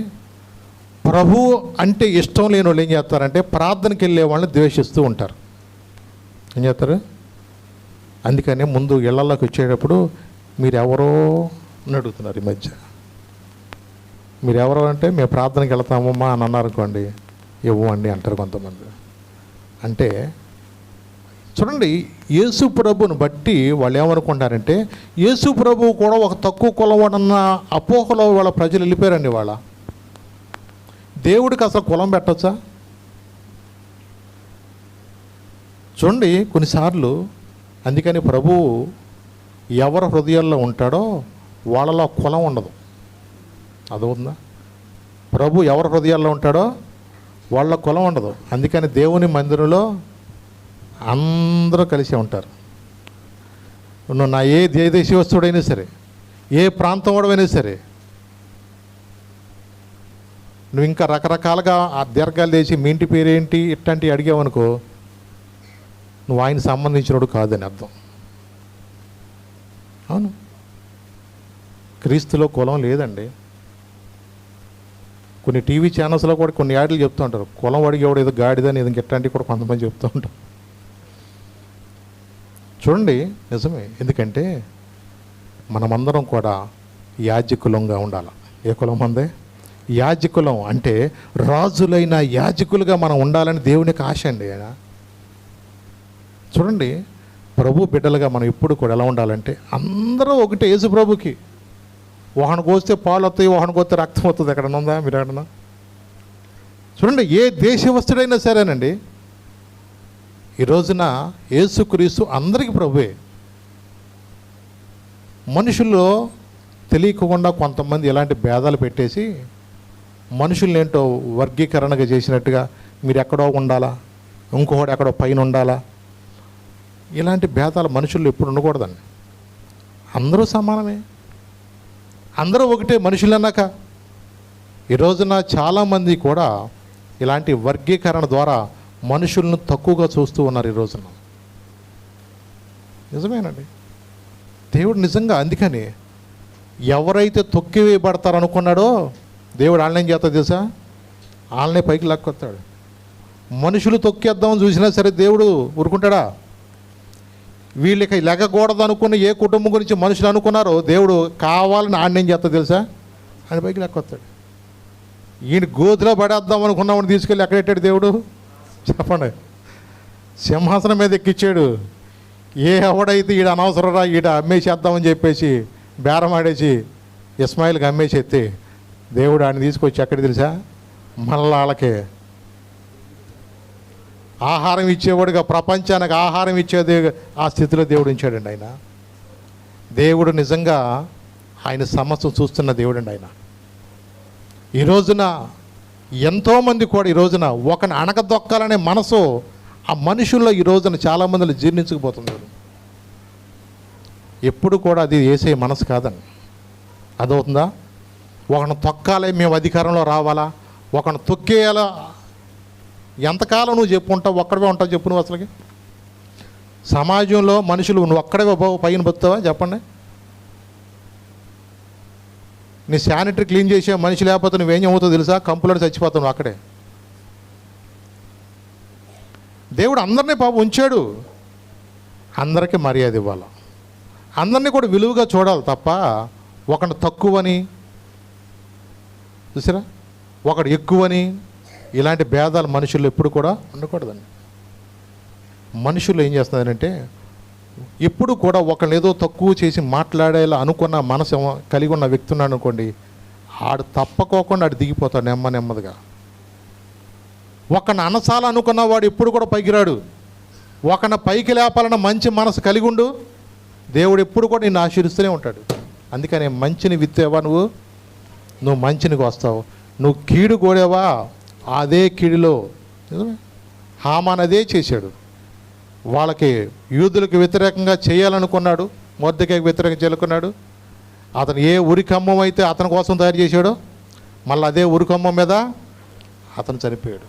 S1: ప్రభు అంటే ఇష్టం లేని వాళ్ళు ఏం చేస్తారంటే ప్రార్థనకి వెళ్ళే వాళ్ళని ద్వేషిస్తూ ఉంటారు. ఏం చేస్తారు? అందుకనే ముందు ఇళ్లలోకి వచ్చేటప్పుడు మీరెవరో అని అడుగుతున్నారు. ఈ మధ్య మీరెవరో అంటే మేము ప్రార్థనకి వెళ్తామమ్మా అని అన్నారు అనుకోండి, ఇవ్వండి అంటారు కొంతమంది. అంటే చూడండి, యేసు ప్రభువును బట్టి వాళ్ళు ఏమనుకుంటారంటే యేసు ప్రభువు కూడా ఒక తక్కువ కులవాడన్న అపోహలో వాళ్ళ ప్రజలు వెళ్ళిపోయారండి. వాళ్ళ దేవుడికి అసలు కులం పెట్టచ్చా? చూడండి కొన్నిసార్లు. అందుకని ప్రభువు ఎవరి హృదయాల్లో ఉంటాడో వాళ్ళలో కులం ఉండదు. అదవుతుందా? ప్రభు ఎవరి హృదయాల్లో ఉంటాడో వాళ్ళ కులం ఉండదు. అందుకని దేవుని మందిరంలో అందరూ కలిసి ఉంటారు. నువ్వు నా ఏ దేశీవస్తుడైనా సరే, ఏ ప్రాంతం వాడైనా సరే, నువ్వు ఇంకా రకరకాలుగా ఆ దీర్ఘాలు చేసి మీ ఇంటి పేరేంటి ఇట్లాంటివి అడిగావనుకో, నువ్వు ఆయన సంబంధించినోడు కాదని అర్థం. అవును, క్రీస్తులో కులం లేదండి. కొన్ని టీవీ ఛానల్స్లో కూడా కొన్ని యాడ్లు చెప్తూ ఉంటారు, కులం అడిగేవాడు ఏదో గాడిదని ఏదో ఇట్లాంటివి కూడా కొంతమంది చెప్తూ ఉంటారు. చూడండి, నిజమే. ఎందుకంటే మనమందరం కూడా యాజకులంగా ఉండాలి. ఏ కులం అందే? యాజకులం. అంటే రాజులైన యాజకులుగా మనం ఉండాలని దేవునికి ఆశ అండి. చూడండి, ప్రభు బిడ్డలుగా మనం ఎప్పుడు కూడా ఎలా ఉండాలంటే అందరూ ఒకటే. యేసు ప్రభుకి ఒకనికి వస్తే పాలు వస్తాయి, ఒకనికి వస్తే రక్తం వస్తుంది. ఎక్కడన్నా ఉందా? మీరు ఎక్కడన్నా చూడండి, ఏ దేశవస్తుడైనా సరేనండి. ఈ రోజున యేసుక్రీస్తు అందరికీ ప్రభువే. మనుషుల్లో తెలియకుండా కొంతమంది ఎలాంటి భేదాలు పెట్టేసి మనుషుల్ని ఏంటో వర్గీకరణగా చేసినట్టుగా మీరు ఎక్కడో ఉండాలా, ఇంకొకటి ఎక్కడో పైన ఉండాలా, ఇలాంటి భేదాలు మనుషుల్లో ఎప్పుడు ఉండకూడదండి. అందరూ సమానమే, అందరూ ఒకటే మనుషులు అన్నాక. ఈ రోజున చాలామంది కూడా ఇలాంటి వర్గీకరణ ద్వారా మనుషులను తక్కువగా చూస్తూ ఉన్నారు ఈ రోజున. నిజమేనండి. దేవుడు నిజంగా అందుకని ఎవరైతే తొక్కివేయబడతారనుకున్నాడో దేవుడు వాళ్ళని ఏం చేస్తా తెలుసా? వాళ్ళనే పైకి లాక్కొస్తాడు. మనుషులు తొక్కేద్దామని చూసినా సరే దేవుడు ఊరుకుంటాడా? వీళ్ళకి లెగకూడదు అనుకున్న ఏ కుటుంబం గురించి మనుషులు అనుకున్నారో దేవుడు కావాలని ఆయన ఏం చేస్తా తెలుసా? ఆయన పైకి లాక్కొస్తాడు. ఈయన గోతులో పడేద్దాం అనుకున్నామని తీసుకెళ్ళి ఎక్కడెట్టాడు దేవుడు? చెప్పండి. సింహాసనం మీద ఎక్కిచ్చాడు. ఏ ఎవడైతే ఈడ అనవసరరా ఈడ అమ్మేసేద్దామని చెప్పేసి బేరం ఆడేసి ఇస్మాయిల్కి అమ్మేసేస్తే దేవుడు ఆయన తీసుకొచ్చి ఎక్కడ తెలుసా? మళ్ళా వాళ్ళకే ఆహారం ఇచ్చేవాడుగా, ప్రపంచానికి ఆహారం ఇచ్చేది ఆ స్థితిలో దేవుడు ఉంచాడండి ఆయన. దేవుడు నిజంగా ఆయన సమస్య చూస్తున్న దేవుడు అండి ఆయన. ఈ రోజున ఎంతోమంది కూడా ఈ రోజున ఒకని అణగదొక్కాలనే మనసు ఆ మనుషుల్లో ఈ రోజున చాలామందిలో జీర్ణించకపోతున్నారు. ఎప్పుడు కూడా అది వేసే మనసు కాదండి. అదవుతుందా? ఒకని తొక్కాలే, మేము అధికారంలో రావాలా, ఒకని తొక్కేయాలా. ఎంతకాలం నువ్వు చెప్పుకుంటావు? ఒక్కడే ఉంటావు చెప్పు. నువ్వు అసలుకి సమాజంలో మనుషులు నువ్వు ఒక్కడే పైన బతుకుతావా? చెప్పండి. నీ శానిటరీ క్లీన్ చేసే మనిషి లేకపోతే నువ్వేం అవుతావు తెలుసా? కంపులో చచ్చిపోతావు నువ్వు అక్కడే. దేవుడు అందరినీ పాపం ఉంచాడు. అందరికీ మర్యాద ఇవ్వాలి, అందరినీ కూడా విలువగా చూడాలి తప్ప ఒకడు తక్కువని చూసారా, ఒకడు ఎక్కువని ఇలాంటి భేదాలు మనుషులు ఎప్పుడు కూడా ఉండకూడదండి. మనుషులు ఏం చేస్తున్నారంటే ఎప్పుడు కూడా ఒకళ్ళు ఏదో తక్కువ చేసి మాట్లాడేలా అనుకున్న మనసు కలిగి ఉన్న వ్యక్తి ఉన్నాడు అనుకోండి, ఆడు తప్పకోకుండా ఆడు దిగిపోతాడు నెమ్మదిగా. ఒకని అనసాలనుకున్న వాడు ఎప్పుడు కూడా పైకి రాడు. ఒకన పైకి లేపాలన్న మంచి మనసు కలిగి ఉండు, దేవుడు ఎప్పుడు కూడా నిన్ను ఆశీర్వదిస్తూనే ఉంటాడు. అందుకని మంచిని విత్తేవా నువ్వు మంచినికి వస్తావు. నువ్వు కీడు కోడావా, అదే కీడులో నిజమే హామాన్ అదే చేశాడు. వాళ్ళకి యూదులకు వ్యతిరేకంగా చేయాలనుకున్నాడు, మొర్దెకైకి వ్యతిరేకంగా చేయాలనుకున్నాడు. అతను ఏ ఉరికమ్మం అయితే అతని కోసం తయారు చేశాడో మళ్ళీ అదే ఉరికమ్మం మీద అతను చనిపోయాడు.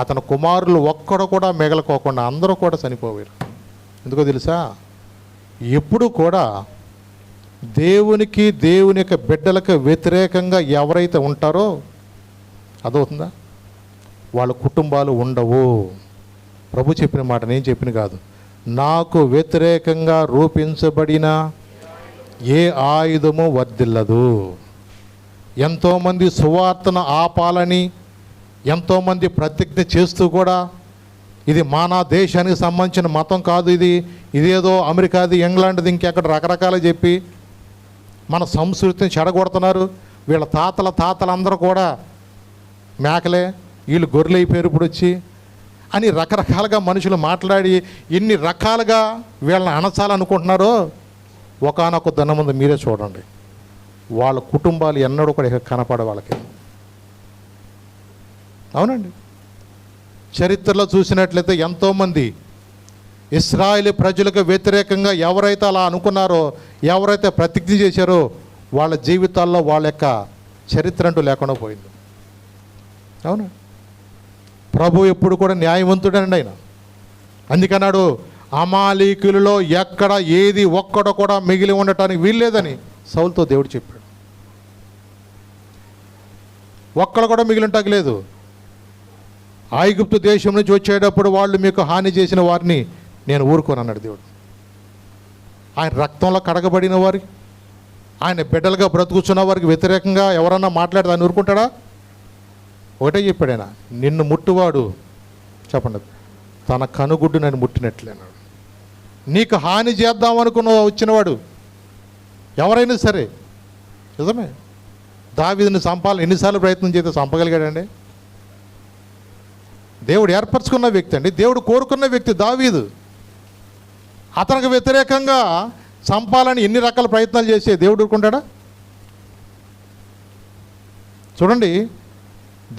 S1: అతని కుమారులు ఒక్కడు కూడా మిగలకోకుండా అందరూ కూడా చనిపోయారు. ఎందుకో తెలుసా, ఎప్పుడు కూడా దేవునికి దేవుని యొక్క బిడ్డలకు వ్యతిరేకంగా ఎవరైతే ఉంటారో అదవుతుందా, వాళ్ళ కుటుంబాలు ఉండవు. ప్రభు చెప్పిన మాట నేను చెప్పిన కాదు. నాకు వ్యతిరేకంగా రూపించబడిన ఏ ఆయుధము వర్ధిల్లదు. ఎంతోమంది సువార్తను ఆపాలని ఎంతోమంది ప్రతిజ్ఞ చేస్తూ కూడా ఇది మన దేశానికి సంబంధించిన మతం కాదు, ఇదేదో అమెరికాది, ఇంగ్లాండ్ది, ఇంకెక్కడ రకరకాలు చెప్పి మన సంస్కృతిని చెడగొడుతున్నారు. వీళ్ళ తాతలందరూ కూడా మేకలే, వీళ్ళు గొర్రెలైపోయారు ఇప్పుడు వచ్చి అని రకరకాలుగా మనుషులు మాట్లాడి ఎన్ని రకాలుగా వీళ్ళని అనచాలనుకుంటున్నారో ఒకానొక దినం ముందు మీరే చూడండి, వాళ్ళ కుటుంబాలు ఎన్నడూ కూడా ఇక కనపడే వాళ్ళకి. అవునండి, చరిత్రలో చూసినట్లయితే ఎంతోమంది ఇశ్రాయేలు ప్రజలకు వ్యతిరేకంగా ఎవరైతే అలా అనుకున్నారో, ఎవరైతే ప్రతిజ్ఞ చేశారో వాళ్ళ జీవితాల్లో వాళ్ళ యొక్క చరిత్ర అంటూ లేకుండా పోయింది. అవును, ప్రభు ఎప్పుడు కూడా న్యాయవంతుడనండి ఆయన. అందుకన్నాడు అమాలీకులలో ఎక్కడ ఏది ఒక్కడో కూడా మిగిలి ఉండటానికి వీల్లేదని సౌలుతో దేవుడు చెప్పాడు. ఒక్కడు కూడా మిగిలి ఉండటానికి లేదు. ఐగుప్తు దేశం నుంచి వచ్చేటప్పుడు వాళ్ళు మీకు హాని చేసిన వారిని నేను ఊరుకోను అన్నాడు దేవుడు. ఆయన రక్తంలో కడగబడిన వారి, ఆయన బిడ్డలుగా బ్రతుకుతున్న వారికి వ్యతిరేకంగా ఎవరన్నా మాట్లాడితే ఆయన ఊరుకుంటాడా? ఒకటే చెప్పాడు ఆయన, నిన్ను ముట్టువాడు చెప్పండి తన కనుగుడ్డు నన్ను ముట్టినట్లే అన్నాడు. నీకు హాని చేద్దామనుకున్న వచ్చినవాడు ఎవరైనా సరే, నిజమే దావీదుని చంపాలని ఎన్నిసార్లు ప్రయత్నం చేస్తే చంపగలిగాడండి? దేవుడు ఏర్పరచుకున్న వ్యక్తి అండి, దేవుడు కోరుకున్న వ్యక్తి దావీదు. అతనికి వ్యతిరేకంగా చంపాలని ఎన్ని రకాల ప్రయత్నాలు చేసే దేవుడు ఊరుకుంటాడా? చూడండి,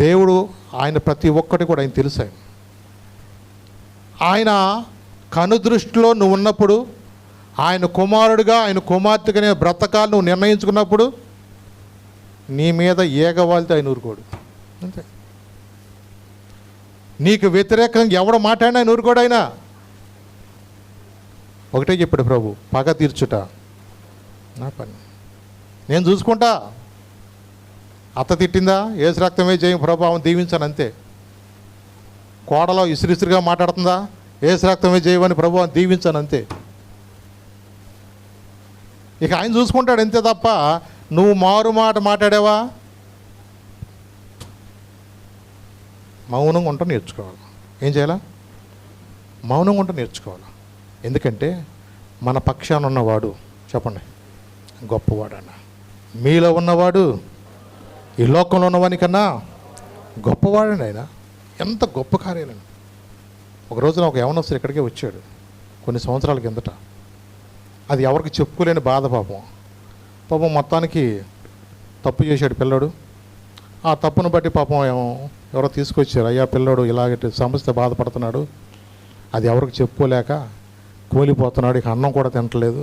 S1: దేవుడు ఆయన ప్రతి ఒక్కటి కూడా ఆయన తెలుసు. ఆయన కనుదృష్టిలో నువ్వు ఉన్నప్పుడు, ఆయన కుమారుడిగా ఆయన కుమార్తెగా బ్రతకాలు నువ్వు నిర్ణయించుకున్నప్పుడు నీ మీద ఏగవాలితే ఆయన ఊరుకోడు. అంతే. నీకు వ్యతిరేకంగా ఎవడు మాట్లాడినా ఆయన ఊరుకోడు. ఆయన ఒకటే చెప్పాడు ప్రభు, పగ తీర్చుట నా పని, నేను చూసుకుంటా. అత్త తిట్టిందా, ఏసు రక్తమే జయం ప్రభావం దీవించాను అంతే. కోడలో ఇసురిసురుగా మాట్లాడుతుందా, ఏసు రక్తమే జయమని ప్రభావం దీవించాను అంతే. ఇక ఆయన చూసుకుంటాడు అంతే తప్ప నువ్వు మారు మాట మాట్లాడావా మౌనంగా ఉంటా నేర్చుకోవాలి. ఏం చేయాలా? మౌనంగా ఉంటా నేర్చుకోవాలి. ఎందుకంటే మన పక్షాన ఉన్నవాడు చెప్పండి గొప్పవాడన్న. మీలో ఉన్నవాడు ఈ లోకంలో ఉన్నవాని కన్నా గొప్పవాడండి. ఆయన ఎంత గొప్ప కార్యాలను. ఒక రోజున ఒక యవనస్తుడు ఇక్కడికే వచ్చాడు కొన్ని సంవత్సరాల కిందట. అది ఎవరికి చెప్పుకోలేని బాధ. పాపం మొత్తానికి తప్పు చేశాడు పిల్లడు. ఆ తప్పును బట్టి పాపం ఎవరో తీసుకొచ్చారు, అయ్యా పిల్లడు ఇలాగ సమస్య బాధపడుతున్నాడు, అది ఎవరికి చెప్పుకోలేక కోలిపోతున్నాడు, ఇక అన్నం కూడా తింటలేదు,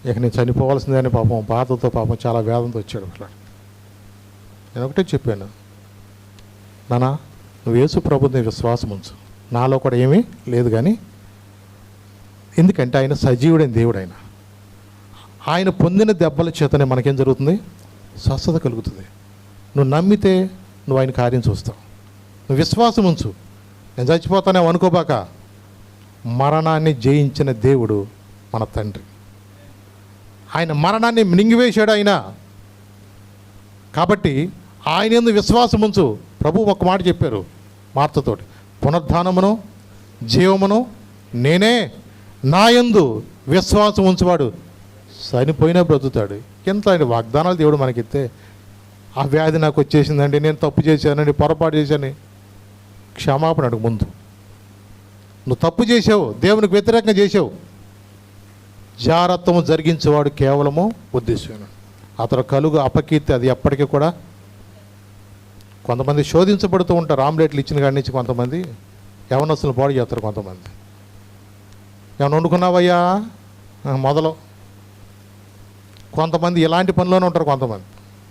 S1: ఇక నేను చనిపోవాల్సిందే అని పాపం బాధతో పాపం చాలా వేదంతో వచ్చాడు పిల్లడు. నేను ఒకటే చెప్పాను, నానా నువ్వు యేసు ప్రభుని విశ్వాసం ఉంచు, నాలో కూడా ఏమీ లేదు. కానీ ఎందుకంటే ఆయన సజీవుడైన దేవుడు. ఆయన పొందిన దెబ్బల చేతనే మనకేం జరుగుతుంది? స్వస్థత కలుగుతుంది. నువ్వు నమ్మితే నువ్వు ఆయన కార్యం చూస్తావు. నువ్వు విశ్వాసం ఉంచు. నేను చచ్చిపోతానే అనుకోబాక. మరణాన్ని జయించిన దేవుడు మన తండ్రి. ఆయన మరణాన్ని మింగివేశాడు ఆయన. కాబట్టి ఆయన యందు విశ్వాసం ఉంచు. ప్రభు ఒక మాట చెప్పారు మార్తతోటి, పునరుద్ధానమును జీవమును నేనే, నా యందు విశ్వాసం ఉంచువాడు చనిపోయినా బ్రతుకుతాడు. ఎంత ఆయన వాగ్దానాలు దేవుడు మనకిస్తే, ఆ వ్యాధి నాకు వచ్చేసిందండి, నేను తప్పు చేశానండి, పొరపాటు చేశాను, క్షమాపణ అడుగు ముందు. నువ్వు తప్పు చేసావు, దేవునికి వ్యతిరేకంగా చేసావు, జారత్వము జరిగించేవాడు కేవలము ఉద్దేశం. అతడు కలుగు అపకీర్తి అది ఎప్పటికీ కూడా. కొంతమంది శోధించబడుతూ ఉంటారు. ఆమ్లెట్లు ఇచ్చిన కాడి నుంచి కొంతమంది యవనస్తులు పాడు చేస్తారు. కొంతమంది ఏమైనా వండుకున్నావయ్యా మొదలు. కొంతమంది ఇలాంటి పనిలోనే ఉంటారు కొంతమంది.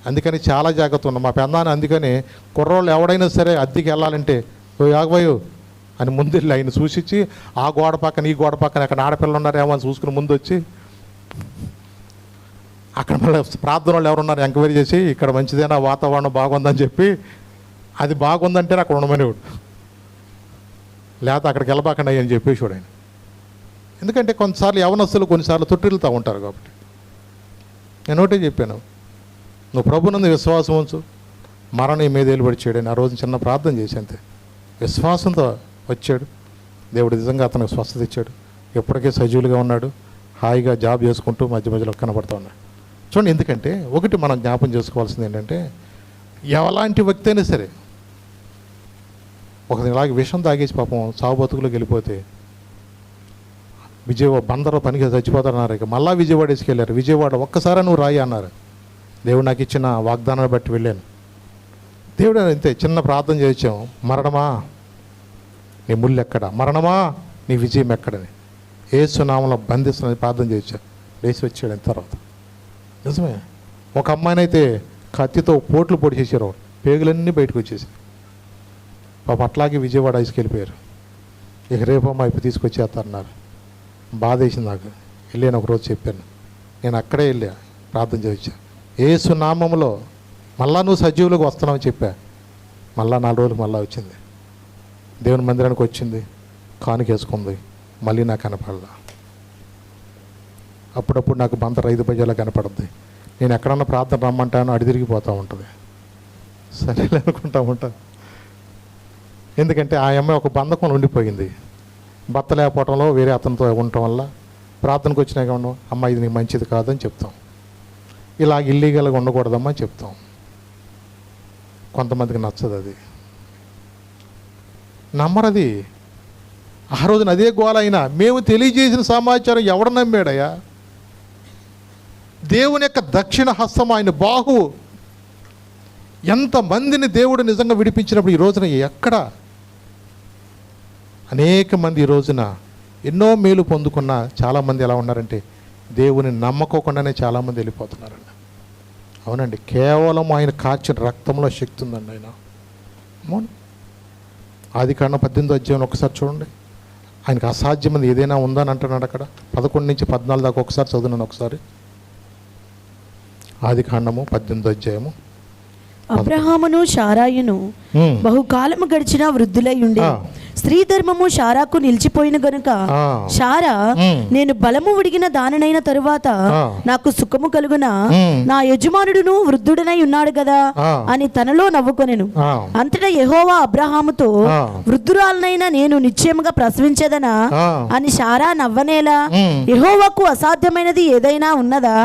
S1: అందుకని చాలా జాగ్రత్త ఉన్నాం మా పెన్నాన్ని. అందుకని కుర్రోళ్ళు ఎవడైనా సరే అద్దెకి వెళ్ళాలంటే ఓ యాగబోయు అని ముందు వెళ్ళి ఆయన చూసిచ్చి ఆ గోడ పక్కన ఈ గోడ పక్కన అక్కడ ఆడపిల్లలు ఉన్నారేమో అని చూసుకుని ముందు వచ్చి అక్కడ మళ్ళీ ప్రార్థన వాళ్ళు ఎవరున్నారు ఎంక్వైరీ చేసి ఇక్కడ మంచిదేనా వాతావరణం బాగుందని చెప్పి అది బాగుందంటే అక్కడ ఉండమనేవాడు. లేకపోతే అక్కడికి వెళ్ళబాకండి అని చెప్పేసాడు ఆయన. ఎందుకంటే కొన్నిసార్లు యవనస్తులు కొన్నిసార్లు తొట్టిల్లుతూ ఉంటారు కాబట్టి. నేను ఒకటే చెప్పాను, నువ్వు ప్రభునందు విశ్వాసం ఉంచు, మరణం మీద ఏలుబడిచాడని ఆ రోజు చిన్న ప్రార్థన చేసి అంతే. విశ్వాసంతో వచ్చాడు. దేవుడు నిజంగా అతనికి స్వస్థత ఇచ్చాడు. ఎప్పటికీ సజీవులుగా ఉన్నాడు. హాయిగా జాబ్ చేసుకుంటూ మధ్య మధ్యలో కనబడుతూ ఉన్నాడు. చూడండి, ఎందుకంటే ఒకటి మనం జ్ఞాపం చేసుకోవాల్సింది ఏంటంటే ఎలాంటి వ్యక్తి అయినా సరే ఒక ఇలాగే విషం తాగేసి పాపం సాగు బతుకులోకి వెళ్ళిపోతే విజయవాడ బందరు పనికి చచ్చిపోతారన్నారు. ఇక మళ్ళా విజయవాడ వేసుకెళ్ళారు. విజయవాడ ఒక్కసారి నువ్వు రాయి అన్నారు. దేవుడు నాకు ఇచ్చిన వాగ్దానాన్ని బట్టి వెళ్ళాను. దేవుడు అంతే చిన్న ప్రార్థన చేయించాము, మరణమా నీ ముళ్ళు ఎక్కడ, మరణమా నీ విజయం ఎక్కడని యేసు నామములో బంధిస్తున్నది ప్రార్థన చేయించాను. లేచి వచ్చాడు. అయిన తర్వాత నిజమే ఒక అమ్మాయిని అయితే కత్తితో పోట్లు పొడి చేసారు. పేగులన్నీ బయటకు వచ్చేసి పాప అట్లాగే విజయవాడ తీసుకెళ్ళిపోయారు. ఇక రేపమ్మ అయిపోయి తీసుకొచ్చేస్తారన్నారు. బాధ వేసింది నాకు. వెళ్ళాను ఒకరోజు చెప్పాను, నేను అక్కడే వెళ్ళా ప్రార్థన చేయించా. యేసు నామములో మళ్ళా నువ్వు సజీవులకు వస్తున్నావు చెప్పా. మళ్ళా 4 రోజులకు మళ్ళీ వచ్చింది. దేవుని మందిరానికి వచ్చింది, కానుకేసుకుంది. మళ్ళీ నాకు కనపడలా. అప్పుడప్పుడు నాకు బంత రైతు బజార్లో కనపడుద్ది. నేను ఎక్కడన్నా ప్రార్థన రమ్మంటానో అడి తిరిగిపోతూ ఉంటుంది. సరేలే అనుకుంటా ఉంటాను. ఎందుకంటే ఆ అమ్మాయి ఒక బంధకం ఉండిపోయింది. భర్త లేకపోవడంలో వేరే అతనితో ఉండటం వల్ల ప్రార్థనకు వచ్చినాక ఉండడం, అమ్మ ఇది నీకు మంచిది కాదని చెప్తాం. ఇలా ఇల్లీగల్గా ఉండకూడదమ్మా అని చెప్తాం. కొంతమందికి నచ్చదు, అది నమ్మరది. ఆ రోజున అదే గోలైనా మేము తెలియజేసిన సమాచారం ఎవడ నమ్మాడయ్యా? దేవుని యొక్క దక్షిణ హస్తం, ఆయన బాహువు ఎంతమందిని దేవుడు నిజంగా విడిపించినప్పుడు ఈ రోజున ఎక్కడ అనేక మంది ఈ రోజున ఎన్నో మేలు పొందుకున్న చాలామంది ఎలా ఉన్నారంటే దేవుని నమ్మకోకుండానే చాలామంది వెళ్ళిపోతున్నారండి. అవునండి, కేవలం ఆయన కార్చిన రక్తంలో శక్తి ఉందండి. ఆయన అవును. ఆదికాండం 18వ అధ్యాయం ఒకసారి చూడండి. ఆయనకు అసాధ్యమైనది ఏదైనా ఉందని అంటున్నాడు అక్కడ. 11 నుంచి 14 దాకా ఒకసారి చదువున్నాను. ఒకసారి ఆదికాండము 18వ అధ్యాయము.
S2: అబ్రహామును శారాయును బహుకాలము గడిచిన వృద్ధులై ఉండి స్త్రీ ధర్మము శారాకు నిలిచిపోయిన గనుక శారా నేను బలము ఉడిగిన దానినైన తరువాత నాకు సుఖము కలుగున నా యజమానుడును వృద్ధుడనై ఉన్నాడు కదా అని తనలో నవ్వుకొనెను. అంతటా యెహోవా అబ్రహాముతో వృద్ధురాలనైనా నేను నిశ్చయముగా ప్రసవించేదనా అని శారా నవ్వనేలా? యెహోవాకు అసాధ్యమైనది ఏదైనా ఉన్నదా?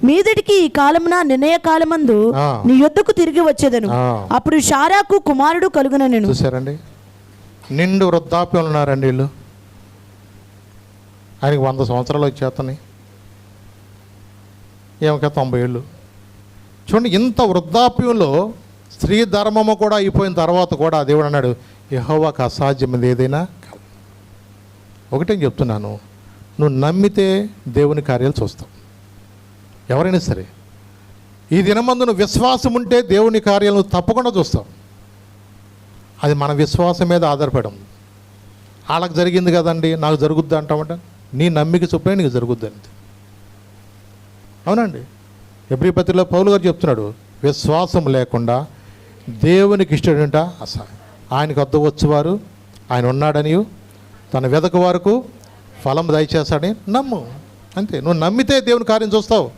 S2: మీదటికి ఈ కాలమున నిర్ణయ కాలమందు నీ యొద్దకు తిరిగి వచ్చేదను, అప్పుడు శారాకు కుమారుడు కలుగునెను.
S1: చూసారండి, నిండు వృద్ధాప్యం ఉన్నారండి వీళ్ళు. ఆయనకి 100 సంవత్సరాలు వచ్చేస్తున్నాయి, ఏమక 90 ఏళ్ళు. చూడండి, ఇంత వృద్ధాప్యంలో స్త్రీ ధర్మము కూడా అయిపోయిన తర్వాత కూడా దేవుడు అన్నాడు యెహోవాకు అసాధ్యమైనది ఏదైనా. ఒకటే చెప్తున్నాను, నువ్వు నమ్మితే దేవుని కార్యాలు చూస్తావు. ఎవరైనా సరే ఈ దినమందు నువ్వు విశ్వాసం ఉంటే దేవుని కార్యాలను తప్పకుండా చూస్తావు. అది మన విశ్వాసం మీద ఆధారపడి ఉంది. వాళ్ళకి జరిగింది కదండి నాకు జరుగుద్ది అంటామంట. నీ నమ్మిక చొప్పున నీకు జరుగుద్ది అంతే. అవునండి, ఎబ్రీ పత్రికలో పౌలు గారు చెప్తున్నాడు, విశ్వాసం లేకుండా దేవునికి ఇష్టడంట అసహాయం. ఆయనకు వద్ద వచ్చేవారు ఆయన ఉన్నాడని తన వెదకు వరకు ఫలం దయచేస్తాడని నమ్ము అంతే. నువ్వు నమ్మితే దేవుని కార్యం చూస్తావు.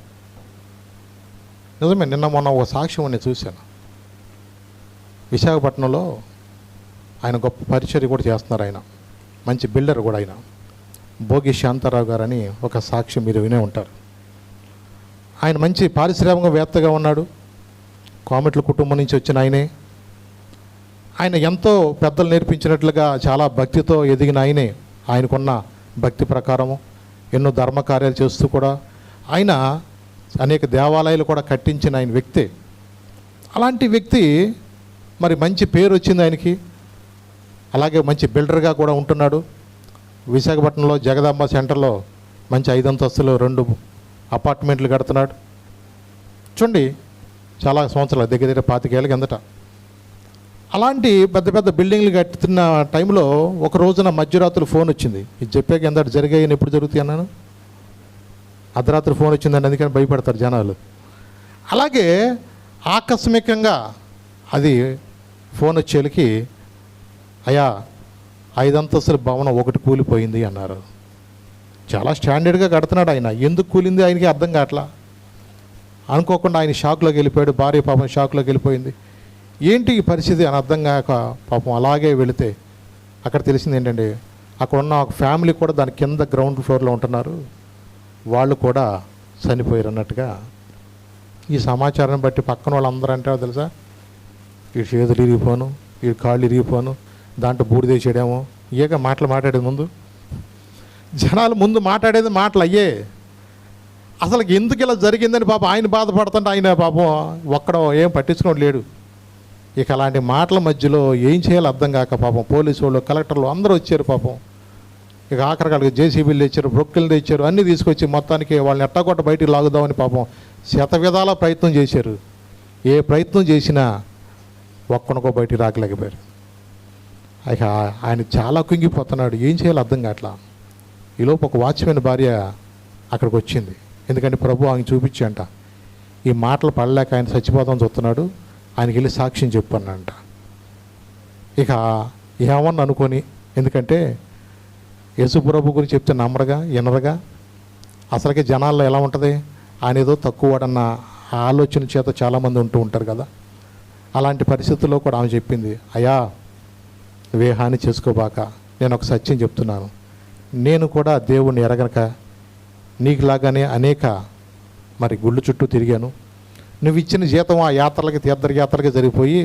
S1: నిజమే, నిన్న మొన్న ఒక సాక్ష్యం నేను చూశాను. విశాఖపట్నంలో ఆయన గొప్ప పరిచర్య కూడా చేస్తున్నారు. ఆయన మంచి బిల్డర్ కూడా. ఆయన భోగి శాంతారావు గారు అని ఒక సాక్ష్యం మీరు వినే ఉంటారు. ఆయన మంచి పారిశ్రామికవేత్తగా ఉన్నాడు. కామెట్ల కుటుంబం నుంచి వచ్చిన ఆయనే. ఆయన ఎంతో పెద్దలు నేర్పించినట్లుగా చాలా భక్తితో ఎదిగిన ఆయనే. ఆయనకున్న భక్తి ప్రకారము ఎన్నో ధర్మకార్యాలు చేస్తూ కూడా ఆయన అనేక దేవాలయాలు కూడా కట్టించిన ఆయన వ్యక్తి. అలాంటి వ్యక్తి మరి మంచి పేరు వచ్చింది ఆయనకి. అలాగే మంచి బిల్డర్గా కూడా ఉంటున్నాడు. విశాఖపట్నంలో జగదాంబ సెంటర్లో మంచి 5 అంతస్తులు 2 అపార్ట్మెంట్లు కడుతున్నాడు. చూడండి, చాలా సంవత్సరాలు దగ్గర 25 ఏళ్ళ కిందట. అలాంటి పెద్ద పెద్ద బిల్డింగ్లు కట్టుతున్న టైంలో ఒక రోజున మధ్యరాత్రి ఫోన్ వచ్చింది. ఇది చెప్పాక ఎంత జరిగాయని ఎప్పుడు జరుగుతాయి అన్నాను. అర్ధరాత్రి ఫోన్ వచ్చిందండి, అందుకని భయపడతారు జనాలు. అలాగే ఆకస్మికంగా అది ఫోన్ వచ్చేళ్ళకి, అయ్యా 5 అంతస్తుల భవనం ఒకటి కూలిపోయింది అన్నారు. చాలా స్టాండర్డ్గా కడుతున్నాడు ఆయన. ఎందుకు కూలింది ఆయనకి అర్థం కావట్లా. అనుకోకుండా ఆయన షాక్లోకి వెళ్ళిపోయాడు. భార్య పాపం షాక్లోకి వెళ్ళిపోయింది. ఏంటి ఈ పరిస్థితి అని అర్థం కాక పాపం అలాగే వెళితే అక్కడ తెలిసింది ఏంటంటే, అక్కడ ఉన్న ఒక ఫ్యామిలీ కూడా దాని కింద గ్రౌండ్ ఫ్లోర్లో ఉంటున్నారు, వాళ్ళు కూడా చనిపోయారు అన్నట్టుగా. ఈ సమాచారాన్ని బట్టి పక్కన వాళ్ళందరూ అంటారో తెలుసా, ఈ చేతులు ఇరిగిపోను, ఈ కాళ్ళు ఇరిగిపోను, దాంట్లో బూడిదేసేయడేమో. ఇయ్యక మాట్లాడేది ముందు జనాలు ముందు మాట్లాడేది మాటలు అయ్యే. అసలు ఎందుకు ఇలా జరిగిందని పాపం ఆయన బాధపడుతుంటే ఆయన పాపం ఒక్కడ ఏం పట్టించుకోవడం లేడు. ఇక అలాంటి మాటల మధ్యలో ఏం చేయాలో అర్థం కాక పాపం పోలీసు వాళ్ళు, కలెక్టర్లు అందరూ వచ్చారు పాపం. ఇక ఆఖరికాళ్ళకి జేసీబీలు తెచ్చారు, బ్రొక్కిలు తెచ్చారు, అన్నీ తీసుకొచ్చి మొత్తానికి వాళ్ళని ఎట్టగొట్ట బయటికి లాగుదామని పాపం శతవిధాల ప్రయత్నం చేశారు. ఏ ప్రయత్నం చేసినా ఒక్కనకో బయటికి రాకలేకపోయారు. ఇక ఆయన చాలా కుంగిపోతున్నాడు. ఏం చేయాలో అర్థం కావట్లా. ఈలోపు ఒక వాచ్మెన్ భార్య అక్కడికి వచ్చింది. ఎందుకంటే ప్రభు ఆయన చూపించంట, ఈ మాటలు పడలేక ఆయన చచ్చిపోతాం చూస్తున్నాడు, ఆయనకి వెళ్ళి సాక్ష్యం చెప్పన్నాడంట. ఇక ఏమన్నా అనుకొని, ఎందుకంటే యేసు ప్రభు గురించి చెప్తే నమ్మరుగా వినరుగా. అసలుకే జనాల్లో ఎలా ఉంటుంది, ఆయన ఏదో తక్కువడన్న ఆలోచన చేత చాలామంది ఉంటూ ఉంటారు కదా. అలాంటి పరిస్థితుల్లో కూడా ఆమె చెప్పింది, అయ్యా నువ్వే హాని చేసుకోబాక, నేను ఒక సత్యం చెప్తున్నాను. నేను కూడా దేవుణ్ణి ఎరగనక నీకులాగానే అనేక మరి గుళ్ళు చుట్టూ తిరిగాను. నువ్వు ఇచ్చిన జీతం ఆ యాత్రలకి తీర్థయాత్రలకి జరిగిపోయి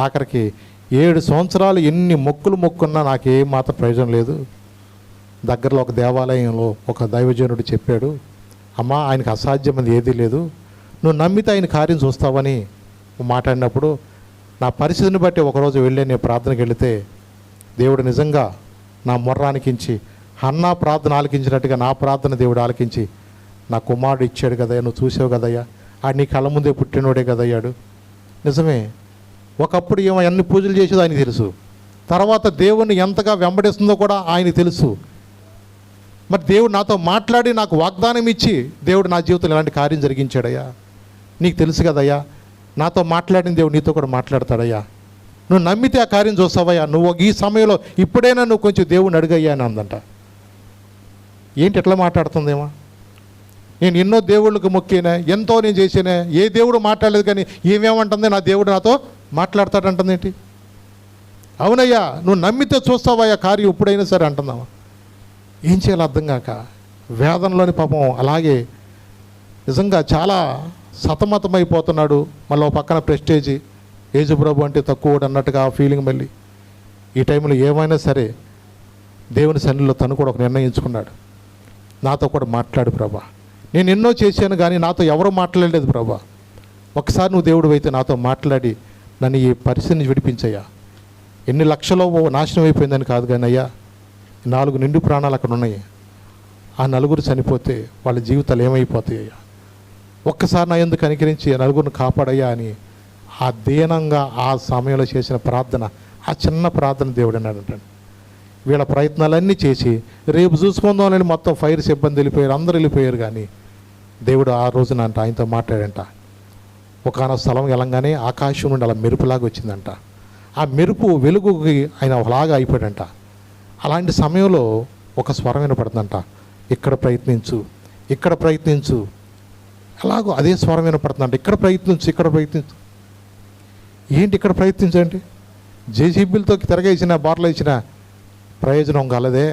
S1: ఆఖరికి 7 సంవత్సరాలు ఎన్ని మొక్కులు మొక్కున్నా నాకేం మాత్రం ప్రయోజనం లేదు. దగ్గరలో ఒక దేవాలయంలో ఒక దైవజనుడు చెప్పాడు, అమ్మా ఆయనకు అసాధ్యమైనది ఏదీ లేదు, నువ్వు నమ్మితే ఆయన కార్యం చూస్తావని మాట్లాడినప్పుడు నా పరిస్థితిని బట్టి ఒకరోజు వెళ్ళి నేను ప్రార్థనకి వెళితే దేవుడు నిజంగా నా మొర్ర ఆలకించి, అన్నా ప్రార్థన ఆలకించినట్టుగా నా ప్రార్థన దేవుడు ఆలకించి నా కుమారుడు ఇచ్చాడు కదయ్యా, నువ్వు చూసావు కదయ్యా, ఆడు నీ కళ్ళ ముందే పుట్టినోడే కదయ్యాడు. నిజమే, ఒకప్పుడు ఏమో ఎన్ని పూజలు చేసేదో ఆయనకి తెలుసు, తర్వాత దేవుణ్ణి ఎంతగా వెంబడిస్తుందో కూడా ఆయనకి తెలుసు. మరి దేవుడు నాతో మాట్లాడి నాకు వాగ్దానం ఇచ్చి దేవుడు నా జీవితంలో ఎలాంటి కార్యం జరిగించాడయ్యా, నీకు తెలుసు కదయ్యా. నాతో మాట్లాడిన దేవుడు నీతో కూడా మాట్లాడతాడయ్యా, నువ్వు నమ్మితే ఆ కార్యం చూస్తావయ్యా, నువ్వు ఈ సమయంలో ఇప్పుడైనా నువ్వు కొంచెం దేవుడిని అడుగయ్యా అని అందంట. ఏంటి ఎట్లా మాట్లాడుతుందేమో, నేను ఎన్నో దేవుళ్ళకు మొక్కేనా, ఎంతో నేను చేసేనా, ఏ దేవుడు మాట్లాడలేదు, కానీ ఏమేమంటుంది నా దేవుడు నాతో మాట్లాడతాడంటుంది ఏంటి. అవునయ్యా నువ్వు నమ్మితే చూస్తావయ్యా కార్యం ఇప్పుడైనా సరే అంటుందామా. ఏం చేయాలో అర్థం కాక వేదనలోని పాపం అలాగే నిజంగా చాలా సతమతమైపోతున్నాడు. మళ్ళీ పక్కన ప్రెస్టేజీ, యేసుప్రభు అంటే తక్కువ అన్నట్టుగా ఆ ఫీలింగ్. మళ్ళీ ఈ టైంలో ఏమైనా సరే దేవుని సన్నిధిలో తను కూడా ఒక నిర్ణయించుకున్నాడు, నాతో కూడా మాట్లాడు ప్రభా, నేను ఎన్నో చేశాను కానీ నాతో ఎవరూ మాట్లాడలేదు ప్రభా, ఒకసారి నువ్వు దేవుడు అయితే నాతో మాట్లాడి నన్ను ఈ పరిస్థితిని విడిపించయ్యా. ఎన్ని లక్షలో నాశనం అయిపోయిందని కాదు కానీ అయ్యా 4 నిండు ప్రాణాలు అక్కడ ఉన్నాయి, ఆ 4 చనిపోతే వాళ్ళ జీవితాలు ఏమైపోతాయి అయ్యా, ఒక్కసారి నా ఎందుకు కనికరించి 4 కాపాడయ్యా అని ఆ దీనంగా ఆ సమయంలో చేసిన ప్రార్థన, ఆ చిన్న ప్రార్థన దేవుడు అన్నాడంటాడు. వీళ్ళ ప్రయత్నాలన్నీ చేసి రేపు చూసుకుందామని మొత్తం ఫైర్ సిబ్బంది వెళ్ళిపోయారు, అందరూ వెళ్ళిపోయారు. కానీ దేవుడు ఆ రోజున అంట ఆయనతో మాట్లాడంట. ఒకనొక స్థలం వెళ్ళంగానే ఆకాశం నుండి అలా మెరుపులాగా వచ్చిందంట. ఆ మెరుపు వెలుగుకి ఆయన ఒకలాగా అయిపోయాడంట. అలాంటి సమయంలో ఒక స్వరం వినపడుతుందంట, ఇక్కడ ప్రయత్నించు, ఇక్కడ ప్రయత్నించు. అలాగో అదే స్వరం వినపడుతుందంట, ఇక్కడ ప్రయత్నించు, ఇక్కడ ప్రయత్నించు. ఏంటి ఇక్కడ ప్రయత్నించండి, జేసీబీలతో తిరగేసిన బార్లు ఇచ్చిన ప్రయోజనం కలదే.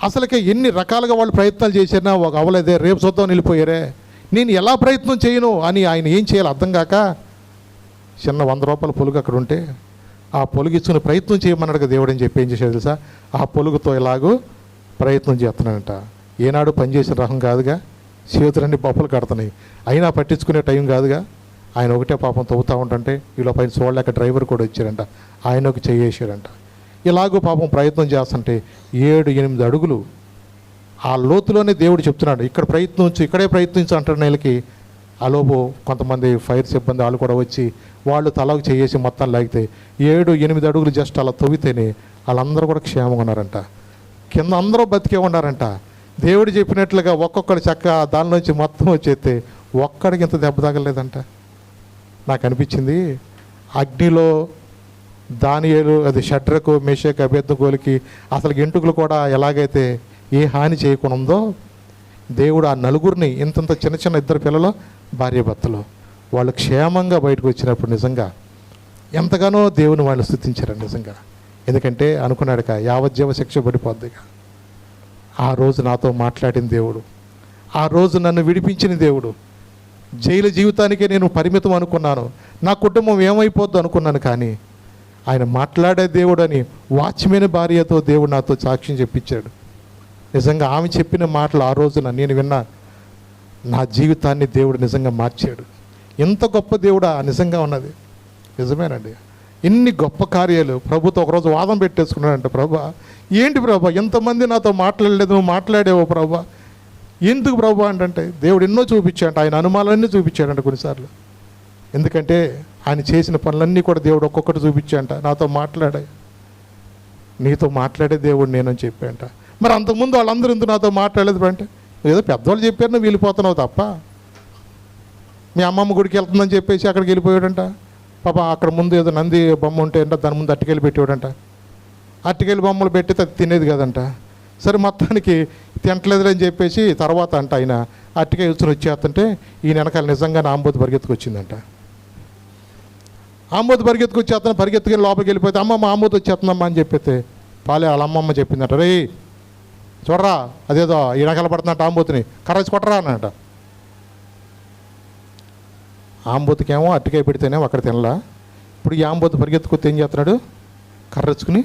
S1: అసలుకే ఎన్ని రకాలుగా వాళ్ళు ప్రయత్నాలు చేసినా ఒక అవలేదే, రేపు చూద్దాం వెళ్ళిపోయారే, నేను ఎలా ప్రయత్నం చేయను అని ఆయన ఏం చేయాలో అర్థం కాక చిన్న 100 రూపాయల పొలుగు అక్కడ ఉంటే ఆ పొలుగు ఇచ్చుకుని ప్రయత్నం చేయమన్నాడు దేవుడు అని చెప్పి ఏం చేశాడు తెలుసా, ఆ పొలుగుతో ఇలాగూ ప్రయత్నం చేస్తున్నానంట. ఏనాడు పనిచేసిన రకం కాదుగా, చేతులన్నీ బొప్పలు కడుతున్నాయి, అయినా పట్టించుకునే టైం కాదుగా. ఆయన ఒకటే పాపం తవ్వుతూ ఉంటుంటే ఈలో పైన చూడలేక డ్రైవర్ కూడా వచ్చారంట, ఆయనకు చేయేసాడంట. ఇలాగూ పాపం ప్రయత్నం చేస్తుంటే 7-8 అడుగులు ఆ లోతులోనే దేవుడు చెప్తున్నాడు, ఇక్కడ ప్రయత్నించు, ఇక్కడే ప్రయత్నించు అంటాడు. నెలకి ఆ లోపు కొంతమంది ఫైర్ సిబ్బంది వాళ్ళు కూడా వచ్చి వాళ్ళు తలకు చేసి మొత్తం లాగితే 7-8 అడుగులు జస్ట్ అలా తవ్వితేనే వాళ్ళందరూ కూడా క్షేమంగా ఉన్నారంట. కింద అందరూ బతికే ఉన్నారంట. దేవుడు చెప్పినట్లుగా ఒక్కొక్కడు చక్క దానిలోంచి మొత్తం వచ్చేస్తే ఒక్కడికి ఇంత దెబ్బ తగలేదంట. నాకు అనిపించింది, అగ్నిలో దానియేలు, అది షడ్రకు, మేషకు, అబేద్నెగోలకి అసలు ఎంటుకలు కూడా ఎలాగైతే ఏ హాని చేయకుండా ఉందో, దేవుడు ఆ నలుగురిని ఇంతంత చిన్న చిన్న 2 పిల్లలు, భార్యాభర్తలు, వాళ్ళు క్షేమంగా బయటకు వచ్చినప్పుడు నిజంగా ఎంతగానో దేవుని వాళ్ళు స్తుతించారు నిజంగా. ఎందుకంటే అనుకున్నాడుక యావజ్జీవ శిక్ష పడిపోద్దిగా. ఆ రోజు నాతో మాట్లాడిన దేవుడు, ఆ రోజు నన్ను విడిపించిన దేవుడు. జైలు జీవితానికే నేను పరిమితం అనుకున్నాను, నా కుటుంబం ఏమైపోద్దు అనుకున్నాను. కానీ ఆయన మాట్లాడే దేవుడు అని వాచ్మెన్ భార్యతో దేవుడు నాతో సాక్ష్యం చెప్పించాడు. నిజంగా ఆమె చెప్పిన మాటలు ఆ రోజున నేను విన్నా, నా జీవితాన్ని దేవుడు నిజంగా మార్చాడు. ఎంత గొప్ప దేవుడా నిజంగా ఉన్నది. నిజమేనండి, ఇన్ని గొప్ప కార్యాలు. ప్రభుతో ఒకరోజు వాదం పెట్టేసుకున్నాడంట, ప్రభా ఏంటి ప్రభా ఎంతమంది నాతో మాట్లాడలేదు, నువ్వు మాట్లాడేవో ప్రభా, ఎందుకు ప్రభా అంటే దేవుడు ఎన్నో చూపించాడంట, ఆయన అనుమానాలన్నీ చూపించాడంట కొన్నిసార్లు. ఎందుకంటే ఆయన చేసిన పనులన్నీ కూడా దేవుడు ఒక్కొక్కటి చూపించాడంట. నాతో మాట్లాడే, నీతో మాట్లాడే దేవుడు నేనని చెప్పాడంట. మరి అంతకుముందు వాళ్ళందరూ ఎందుకు నాతో మాట్లాడలేదు అంటే, ఏదో పెద్దవాళ్ళు చెప్పారు నువ్వు వెళ్ళిపోతున్నావు తప్ప. మీ అమ్మమ్మ గుడికి వెళ్తుందని చెప్పేసి అక్కడికి వెళ్ళిపోయాడంట. పాప అక్కడ ముందు ఏదో నంది బొమ్మ ఉంటే అంట, దాని ముందు అట్టికెళ్ళి పెట్టాడంట. అట్టికెళ్ళి బొమ్మలు పెట్టి అది తినేది కదంట. సరే మొత్తానికి తింటలేదులని చెప్పేసి తర్వాత అంట ఆయన అట్టికే యూసుని వచ్చేస్తుంటే ఈయన వెనకాల నిజంగా ఆంబోతు పరిగెత్తుకొచ్చిందంట. ఆంబోతు పరిగెత్తుకొచ్చేస్తాను, పరిగెత్తుకెళ్ళి లోపలికి వెళ్ళిపోతే అమ్మమ్మ ఆంబోతు వచ్చేస్తుందమ్మా అని చెప్పితే పాలే వాళ్ళ అమ్మమ్మ చెప్పిందట, రే చూడరా అదేదో ఈ వెనకాల పడుతున్నట్టు ఆంబోతుని కర్రేసి కొట్టరా అన్నట. ఆంబోతుకేమో అట్టికాయ పెడితేనేమో అక్కడ తినలా. ఇప్పుడు ఈ ఆంబోతు పరిగెత్తుకొస్తే ఏం చేస్తున్నాడు, కర్రెచ్చుకుని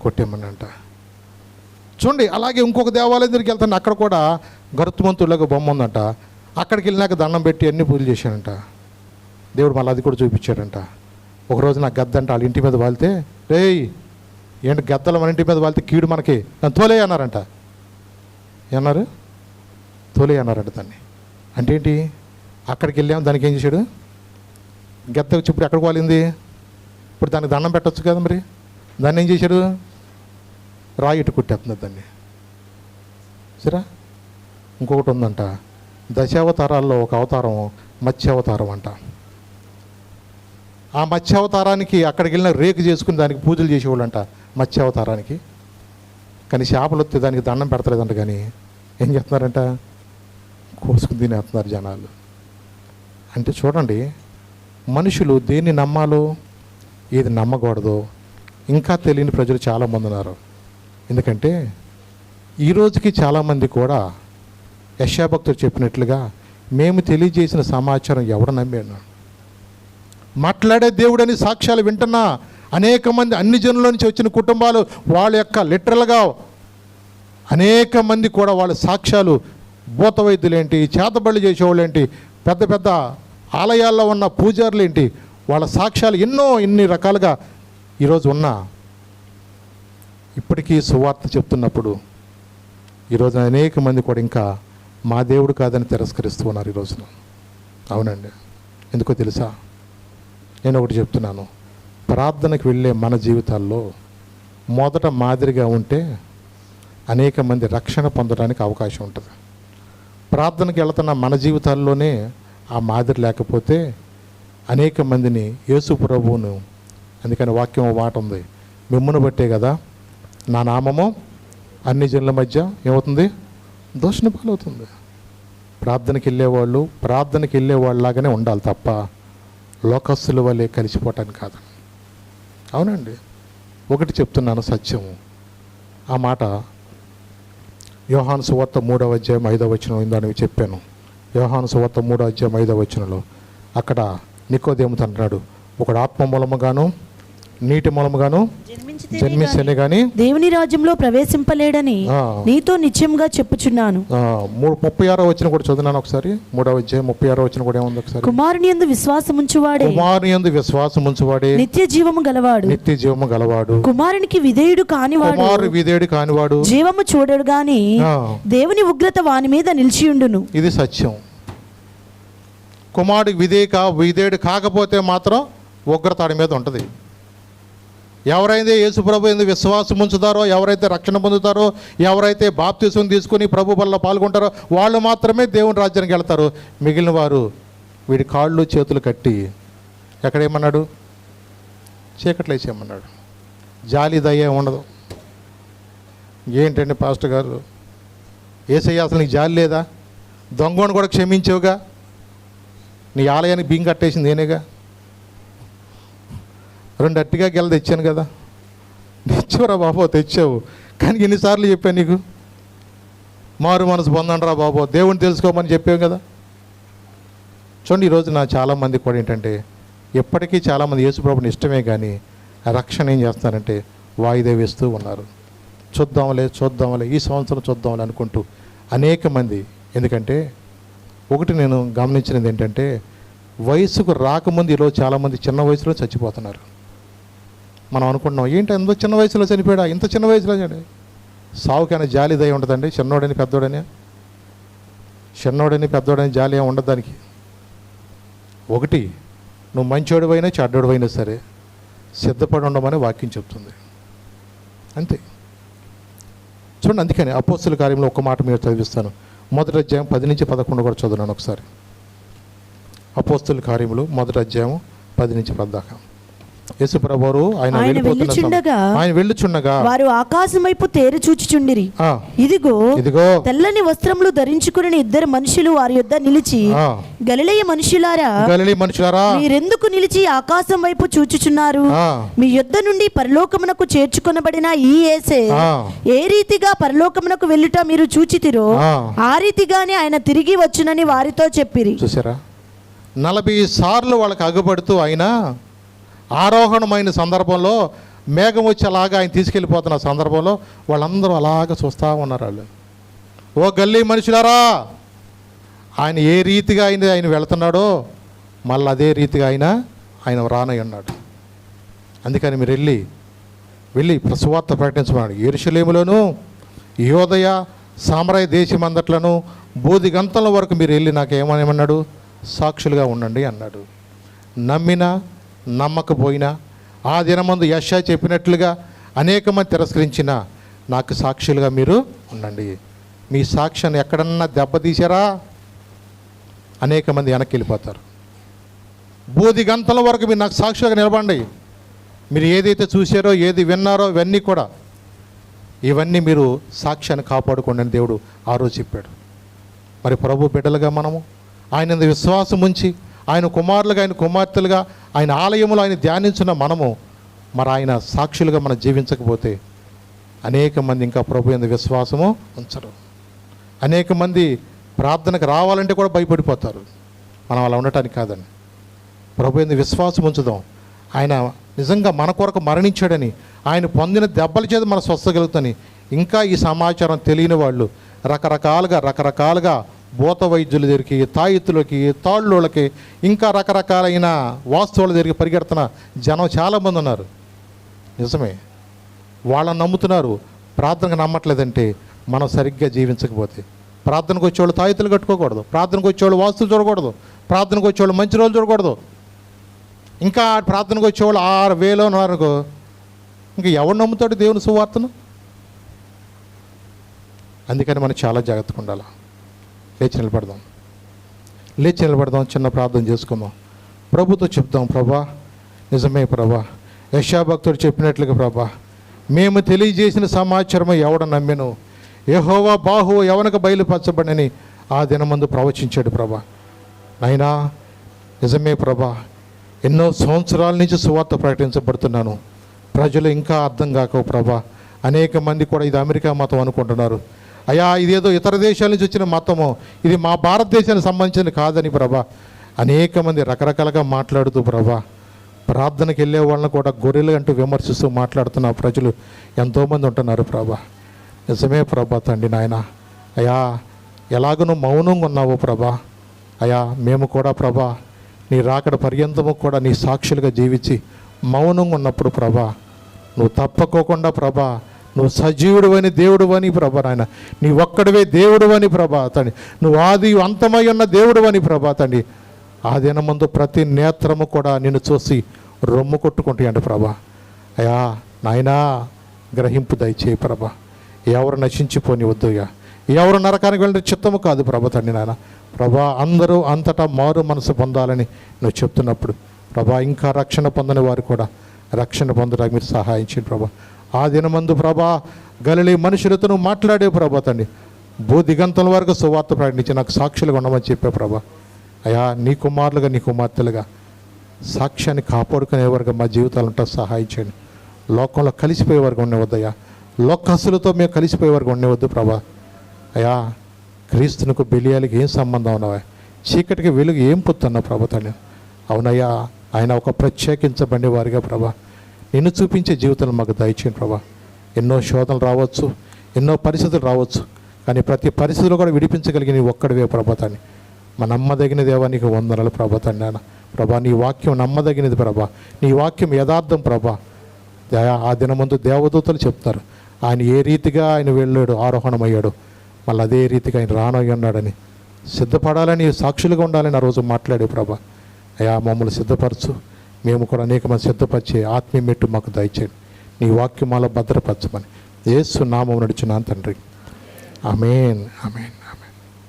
S1: కొట్టేమన్నంట. చూడండి, అలాగే ఇంకొక దేవాలయం దగ్గరికి వెళ్తాను, అక్కడ కూడా గరుత్మంతుడిలాగా బొమ్మ ఉందంట. అక్కడికి వెళ్ళినాక దండం పెట్టి అన్ని పూజలు చేశానంట. దేవుడు మళ్ళీ అది కూడా చూపించాడంట. ఒకరోజు నాకు గద్ద అంట వాళ్ళ ఇంటి మీద వాళ్తే, రేయ్ ఏంటి గద్దలు మన ఇంటి మీద వాళ్తే కీడు మనకి, నన్ను తోలే అన్నారంట. ఏమన్నారు, తోలే అన్నారంట దాన్ని. అంటే ఏంటి, అక్కడికి వెళ్ళాము, దానికి ఏం చేశాడు, గద్ద వచ్చి ఇప్పుడు ఎక్కడికి వాలింది, ఇప్పుడు దానికి దండం పెట్టచ్చు కదా, మరి దాన్ని ఏం చేశాడు, రాయి ఇటు కుట్టేస్తుంది దాన్ని. సరే, ఇంకొకటి ఉందంట, దశావతారాల్లో ఒక అవతారం మత్స్యావతారం అంట. ఆ మత్స్యావతారానికి అక్కడికి వెళ్ళిన రేకు చేసుకుని దానికి పూజలు చేసేవాళ్ళంట మత్స్యావతారానికి. కానీ చేపలు వస్తే దానికి దండం పెడతలేదంట. కానీ ఏం చేస్తున్నారంట, కోసుకుని తినేస్తున్నారు జనాలు. అంటే చూడండి, మనుషులు దేన్ని నమ్మాలో ఏది నమ్మకూడదో ఇంకా తెలియని ప్రజలు చాలామంది ఉన్నారు. ఎందుకంటే ఈ రోజుకి చాలామంది కూడా యెషయా భక్తుడు చెప్పినట్లుగా మేము తెలియజేసిన సమాచారం ఎవరు నమ్మాను. మాట్లాడే దేవుడని సాక్ష్యాలు వింటున్నా అనేక మంది అన్ని జనుల నుంచి వచ్చిన కుటుంబాలు వాళ్ళ యొక్క లిటరల్గా అనేక మంది కూడా వాళ్ళ సాక్ష్యాలు, భూత వైద్యులేంటి, చేతబళ్ళు చేసేవాళ్ళు ఏంటి, పెద్ద పెద్ద ఆలయాల్లో ఉన్న పూజారులు ఏంటి, వాళ్ళ సాక్ష్యాలు ఎన్నో ఇన్ని రకాలుగా ఈరోజు ఉన్నా ఇప్పటికీ సువార్త చెప్తున్నప్పుడు ఈరోజు అనేక మంది కూడా ఇంకా మా దేవుడు కాదని తిరస్కరిస్తూ ఉన్నారు ఈ రోజున. అవునండి, ఎందుకో తెలుసా, నేను ఒకటి చెప్తున్నాను, ప్రార్థనకు వెళ్ళే మన జీవితాల్లో మొదట మాదిరిగా ఉంటే అనేక మంది రక్షణ పొందడానికి అవకాశం ఉంటుంది. ప్రార్థనకు వెళుతున్న మన జీవితాల్లోనే ఆ మాదిరి లేకపోతే అనేక మందిని యేసు ప్రభువును, అందుకని వాక్యం మాట ఉంది, మిమ్మును బట్టే కదా నా నామము అన్ని జనుల మధ్య ఏమవుతుంది, దూషణ పాలవుతుంది. ప్రార్థనకి వెళ్ళేవాళ్ళలాగానే ఉండాలి తప్ప లోకస్తుల వల్లే కలిసిపోవటానికి కాదు. అవునండి, ఒకటి చెప్తున్నాను సత్యము. ఆ మాట యోహాను సువార్త 3వ అధ్యాయం 5వ వచనం ఇందానికి చెప్పాను. యోహాను సువార్త 3వ అధ్యాయం 5వ వచనంలో అక్కడ నికోదేముతో అంటున్నాడు, ఒకడు ఆత్మ మూలముగాను నీటి మూలముగాను జన్మిస్తేనే కానీ
S2: దేవుని రాజ్యంలో ప్రవేశింపలేడని నీతో నిశ్చయంగా చెప్పుచున్నాను.
S1: 36వ వచనం కూడా చదివినాను ఒకసారి. 3వ అధ్యాయం 36వ వచనం కూడా ఏముంది ఒకసారి?
S2: కుమారుని యందు విశ్వాసముంచువాడే
S1: నిత్య జీవము గలవాడు.
S2: కుమారునికి విధేయుడు కానివాడు జీవము చూడడు గాని దేవుని ఉగ్రత వాని మీద నిలిచియుండును.
S1: ఇది సత్యం. కుమారుడికి విధేయుడు కాకపోతే మాత్రం ఉగ్రత వాడి మీద ఉంటుంది. ఎవరైతే యేసుప్రభు ఎందుకు విశ్వాసం ఉంచుతారో, ఎవరైతే రక్షణ పొందుతారో, ఎవరైతే బాప్తిసం తీసుకుని ప్రభు బలలో పాల్గొంటారో వాళ్ళు మాత్రమే దేవుని రాజ్యానికి వెళ్తారు. మిగిలిన వారు వీడి కాళ్ళు చేతులు కట్టి ఎక్కడేమన్నాడు? చీకట్లు వేసేయమన్నాడు. జాలి దయ ఉండదు. ఏంటండి పాస్టర్ గారు, యేసయ్య అసలు నీకు జాలి లేదా? దొంగను కూడా క్షమించావుగా, నీ ఆలయానికి బింగ్ కట్టేసింది నేనేగా, 2 అట్టిగా గెల తెచ్చాను కదా. తెచ్చావురా బాబో, తెచ్చావు. కానీ ఎన్నిసార్లు చెప్పాను నీకు, మారు మనసు పొందండి రా బాబో, దేవుని తెలుసుకోమని చెప్పావు కదా. చూడండి, ఈరోజు నా చాలామంది కూడా ఏంటంటే ఎప్పటికీ చాలామంది యేసుప్రభుని ఇష్టమే కానీ రక్షణ ఏం చేస్తున్నారంటే వాయిదా వేస్తూ ఉన్నారు. చూద్దాంలే ఈ సంవత్సరం చూద్దాంలే అనుకుంటూ అనేక మంది. ఎందుకంటే ఒకటి నేను గమనించినది ఏంటంటే వయసుకు రాకముందు ఈరోజు చాలామంది చిన్న వయసులో చచ్చిపోతున్నారు. మనం అనుకుంటున్నాం ఏంటి ఎంతో చిన్న వయసులో చనిపోయాడా, ఇంత చిన్న వయసులో చనిపోయాడు. సావుకైనా జాలి దయ ఉండదండి? చిన్నోడని పెద్దోడని జాలి ఏమి ఉండదు దానికి. ఒకటి, నువ్వు మంచోడివైనా చెడ్డోడివైనా సరే సిద్ధపడి ఉండమని వాక్యం చెప్తుంది, అంతే. చూడండి, అందుకని అపోస్తుల కార్యంలో ఒక మాట మీరు చదివిస్తాను. 1వ అధ్యాయం 10 నుంచి 11 కూడా చదువున్నాను ఒకసారి. అపోస్తుల కార్యములు 1వ అధ్యాయం 10 నుంచి 10 దాకా. యేసుప్రభువు ఆయన వెళ్ళుచుండగా
S2: వారు ఆకాశం వైపు తేరి చూచుచుండిరి. ఇదిగో తెల్లని వస్త్రములు ధరించుకుని 2 మనుషులు వారి యొద్ద నిలిచి, గలిలయ మనుషులారా మీరెందుకు నిలిచి ఆకాశం వైపు చూచుచున్నారు? మీ యొద్ద నుండి పరలోకమునకు చేర్చుకొనబడిన ఈ యేసే ఏ రీతిగా పరలోకమునకు వెళ్ళుట మీరు చూచితిరో ఆ రీతిగానే ఆయన తిరిగి వచ్చునని వారితో చెప్పిరి.
S1: చూసారా, 40 సార్లు వాళ్ళకి అగుపడుతూ ఆయన ఆరోహణమైన సందర్భంలో మేఘం వచ్చి అలాగా ఆయన తీసుకెళ్ళిపోతున్న సందర్భంలో వాళ్ళందరూ అలాగ చూస్తూ ఉన్నారు. వాళ్ళు, ఓ గల్లీ మనుషులారా, ఆయన ఏ రీతిగా ఆయన వెళుతున్నాడో మళ్ళీ అదే రీతిగా ఆయన రానై ఉన్నాడు. అందుకని మీరు వెళ్ళి సువార్త ప్రకటించమన్నాడు. యెరూషలేములోను యోదయ సామ్రాజ్య దేశమందట్లను బోధిగంతల వరకు మీరు వెళ్ళి నాకేమన్నాడు? సాక్షులుగా ఉండండి అన్నాడు. నమ్మినా నమ్మకపోయినా ఆ దినమందు యెషయా చెప్పినట్లుగా అనేక మంది తిరస్కరించిన నాకు సాక్షులుగా మీరు ఉండండి. మీ సాక్ష్యాన్ని ఎక్కడన్నా దెబ్బతీశారా అనేక మంది వెనక్కి వెళ్ళిపోతారు. బోధి గంటల వరకు మీరు నాకు సాక్షులుగా నిలబండి. మీరు ఏదైతే చూశారో ఏది విన్నారో ఇవన్నీ మీరు సాక్ష్యాన్ని కాపాడుకోండి అని దేవుడు ఆ రోజు చెప్పాడు. మరి ప్రభు బిడ్డలుగా మనము ఆయన విశ్వాసం ఉంచి ఆయన కుమారులుగా ఆయన కుమార్తెలుగా ఆయన ఆలయములో ఆయన ధ్యానించిన మనము మరి ఆయన సాక్షులుగా మనం జీవించకపోతే అనేక మంది ఇంకా ప్రభు యందు విశ్వాసము ఉంచరు. అనేక మంది ప్రార్థనకు రావాలంటే కూడా భయపడిపోతారు. మనం అలా ఉండటానికి కాదండి. ప్రభు యందు విశ్వాసం ఉంచుదాం. ఆయన నిజంగా మన కొరకు మరణించాడని, ఆయన పొందిన దెబ్బల చేత మనం స్వస్థగలుగుతాని. ఇంకా ఈ సమాచారం తెలియని వాళ్ళు రకరకాలుగా భూత వైద్యుల దగ్గరికి, తాయిత్తులకి, తాళ్ళోళ్ళకి, ఇంకా రకరకాలైన వాస్తువుల దగ్గరికి పరిగెడుతున్న జనం చాలామంది ఉన్నారు. నిజమే, వాళ్ళని నమ్ముతున్నారు. ప్రార్థనకు నమ్మట్లేదంటే మనం సరిగ్గా జీవించకపోతే. ప్రార్థనకు వచ్చేవాళ్ళు తాయిత్తులు కట్టుకోకూడదు, ప్రార్థనకు వచ్చేవాళ్ళు వాస్తులు చూడకూడదు, ప్రార్థనకు వచ్చేవాళ్ళు మంచి రోజులు చూడకూడదు. ఇంకా ప్రార్థనకు వచ్చేవాళ్ళు 6,000 ఉన్నారనుకో, ఇంకా ఎవరు నమ్ముతాడు దేవుని సువార్తను? అందుకని మనం చాలా జాగ్రత్తగా ఉండాలి. లేచి నిలబడదాం, చిన్న ప్రార్థన చేసుకుందాం. ప్రభుతో చెప్దాం, ప్రభా నిజమే ప్రభా, యెషయా భక్తుడు చెప్పినట్లుగా ప్రభా, మేము తెలియజేసిన సమాచారం ఎవడ నమ్మెను, యెహోవా బాహువు ఎవనకు బయలుపరచబడని ఆ దినమందు ప్రవచించాడు ప్రభా. నాయనా నిజమే ప్రభా, ఎన్నో సంవత్సరాల నుంచి సువార్త ప్రకటించబడుతున్నాను, ప్రజలు ఇంకా అర్థం కాక ప్రభా. అనేక మంది కూడా ఇది అమెరికా మతం అనుకుంటున్నారు. అయ్యా ఇదేదో ఇతర దేశాల నుంచి వచ్చిన మతము, ఇది మా భారతదేశానికి సంబంధించిన కాదని ప్రభా. అనేక మంది రకరకాలుగా మాట్లాడుతూ ప్రభా ప్రార్థనకి వెళ్ళే వాళ్ళని కూడా గొర్రెలు అంటూ విమర్శిస్తూ మాట్లాడుతున్న ప్రజలు ఎంతోమంది ఉంటున్నారు ప్రభా. నిజమే ప్రభా తండ్రి నాయన. అయా ఎలాగనూ మౌనంగా ఉన్నావు ప్రభా. అయా మేము కూడా ప్రభా నీ రాకడ పర్యంతము కూడా నీ సాక్షులుగా జీవించి మౌనంగా ఉన్నప్పుడు ప్రభా నువ్వు తప్పకోకుండా ప్రభా నువ్వు సజీవుడు అని దేవుడు అని ప్రభా నాయన, నీ ఒక్కడివే దేవుడు అని ప్రభా తండ్రి, నువ్వు ఆది అంతమై ఉన్న దేవుడు అని ప్రభా తండ్రి, ఆ దినమందు ప్రతి నేత్రము కూడా నిన్ను చూసి రొమ్ము కొట్టుకుంటాయండి ప్రభా. అయా నాయనా గ్రహింపు దయచేయి ప్రభా. ఎవరు నశించిపోని వద్దుగా, ఎవరు నరకానికి వెళ్ళిన చిత్తము కాదు ప్రభా తండ్రి నాయన. ప్రభా అందరూ అంతటా మారు మనసు పొందాలని నువ్వు చెప్తున్నప్పుడు ప్రభా ఇంకా రక్షణ పొందని వారు కూడా రక్షణ పొందడానికి మీరు సహాయం చేయండి ప్రభా. ఆ దినమందు ప్రభా గలిలీ మనుషులతో నువ్వు మాట్లాడే ప్రభా తండ్రి, భూదిగంతం వరకు సువార్త ప్రకటించి నాకు సాక్షులుగా ఉండమని చెప్పే ప్రభా. అయా నీ కుమారులుగా నీ కుమార్తెలుగా సాక్ష్యాన్ని కాపాడుకునే వరకు మా జీవితాలు ఉంటా సహాయం చేయండి. లోకంలో కలిసిపోయే వరకు ఉండవద్దయ్యా, లోకస్తులతో మేము కలిసిపోయే వరకు ఉండవద్దు ప్రభా. అయా క్రీస్తునికి బెలియాలకి ఏం సంబంధం ఉన్నావా, చీకటికి వెలుగు ఏం పొత్తున్నావు ప్రభా తండ్రి. అవునయ్యా ఆయన ఒక ప్రత్యేకించబడి వారిగా ప్రభా నిన్ను చూపించే జీవితాలు మాకు దయచేయండి ప్రభా. ఎన్నో శోధనలు రావచ్చు, ఎన్నో పరిస్థితులు రావచ్చు, కానీ ప్రతి పరిస్థితులు కూడా విడిపించగలిగి నీ ఒక్కడివే ప్రభాతాన్ని. మా నమ్మదగిన దేవా నీకు వందనాలు ప్రభాతాన్ని నాన్న. ప్రభా నీ వాక్యం నమ్మదగినది ప్రభా, నీ వాక్యం యథార్థం ప్రభా. ఆ దినమందు దేవదూతలు చెప్తారు ఆయన ఏ రీతిగా ఆయన వెళ్ళాడు ఆరోహణమయ్యాడు, మళ్ళీ అదే రీతిగా ఆయన రానయ్యి ఉన్నాడని సిద్ధపడాలని సాక్షులుగా ఉండాలని ఆ రోజు మాట్లాడే ప్రభా. అయా మమ్మల్ని సిద్ధపరచు, మేము కూడా అనేక మంది సిద్ధపరిచే ఆత్మీయ మెట్టు మాకు దయచేయండి. నీ వాక్యం మాలో భద్రపరచమని యేసు నామమున నడుచున్నాను తండ్రి. ఆమేన్ ఆమేన్ ఆమేన్.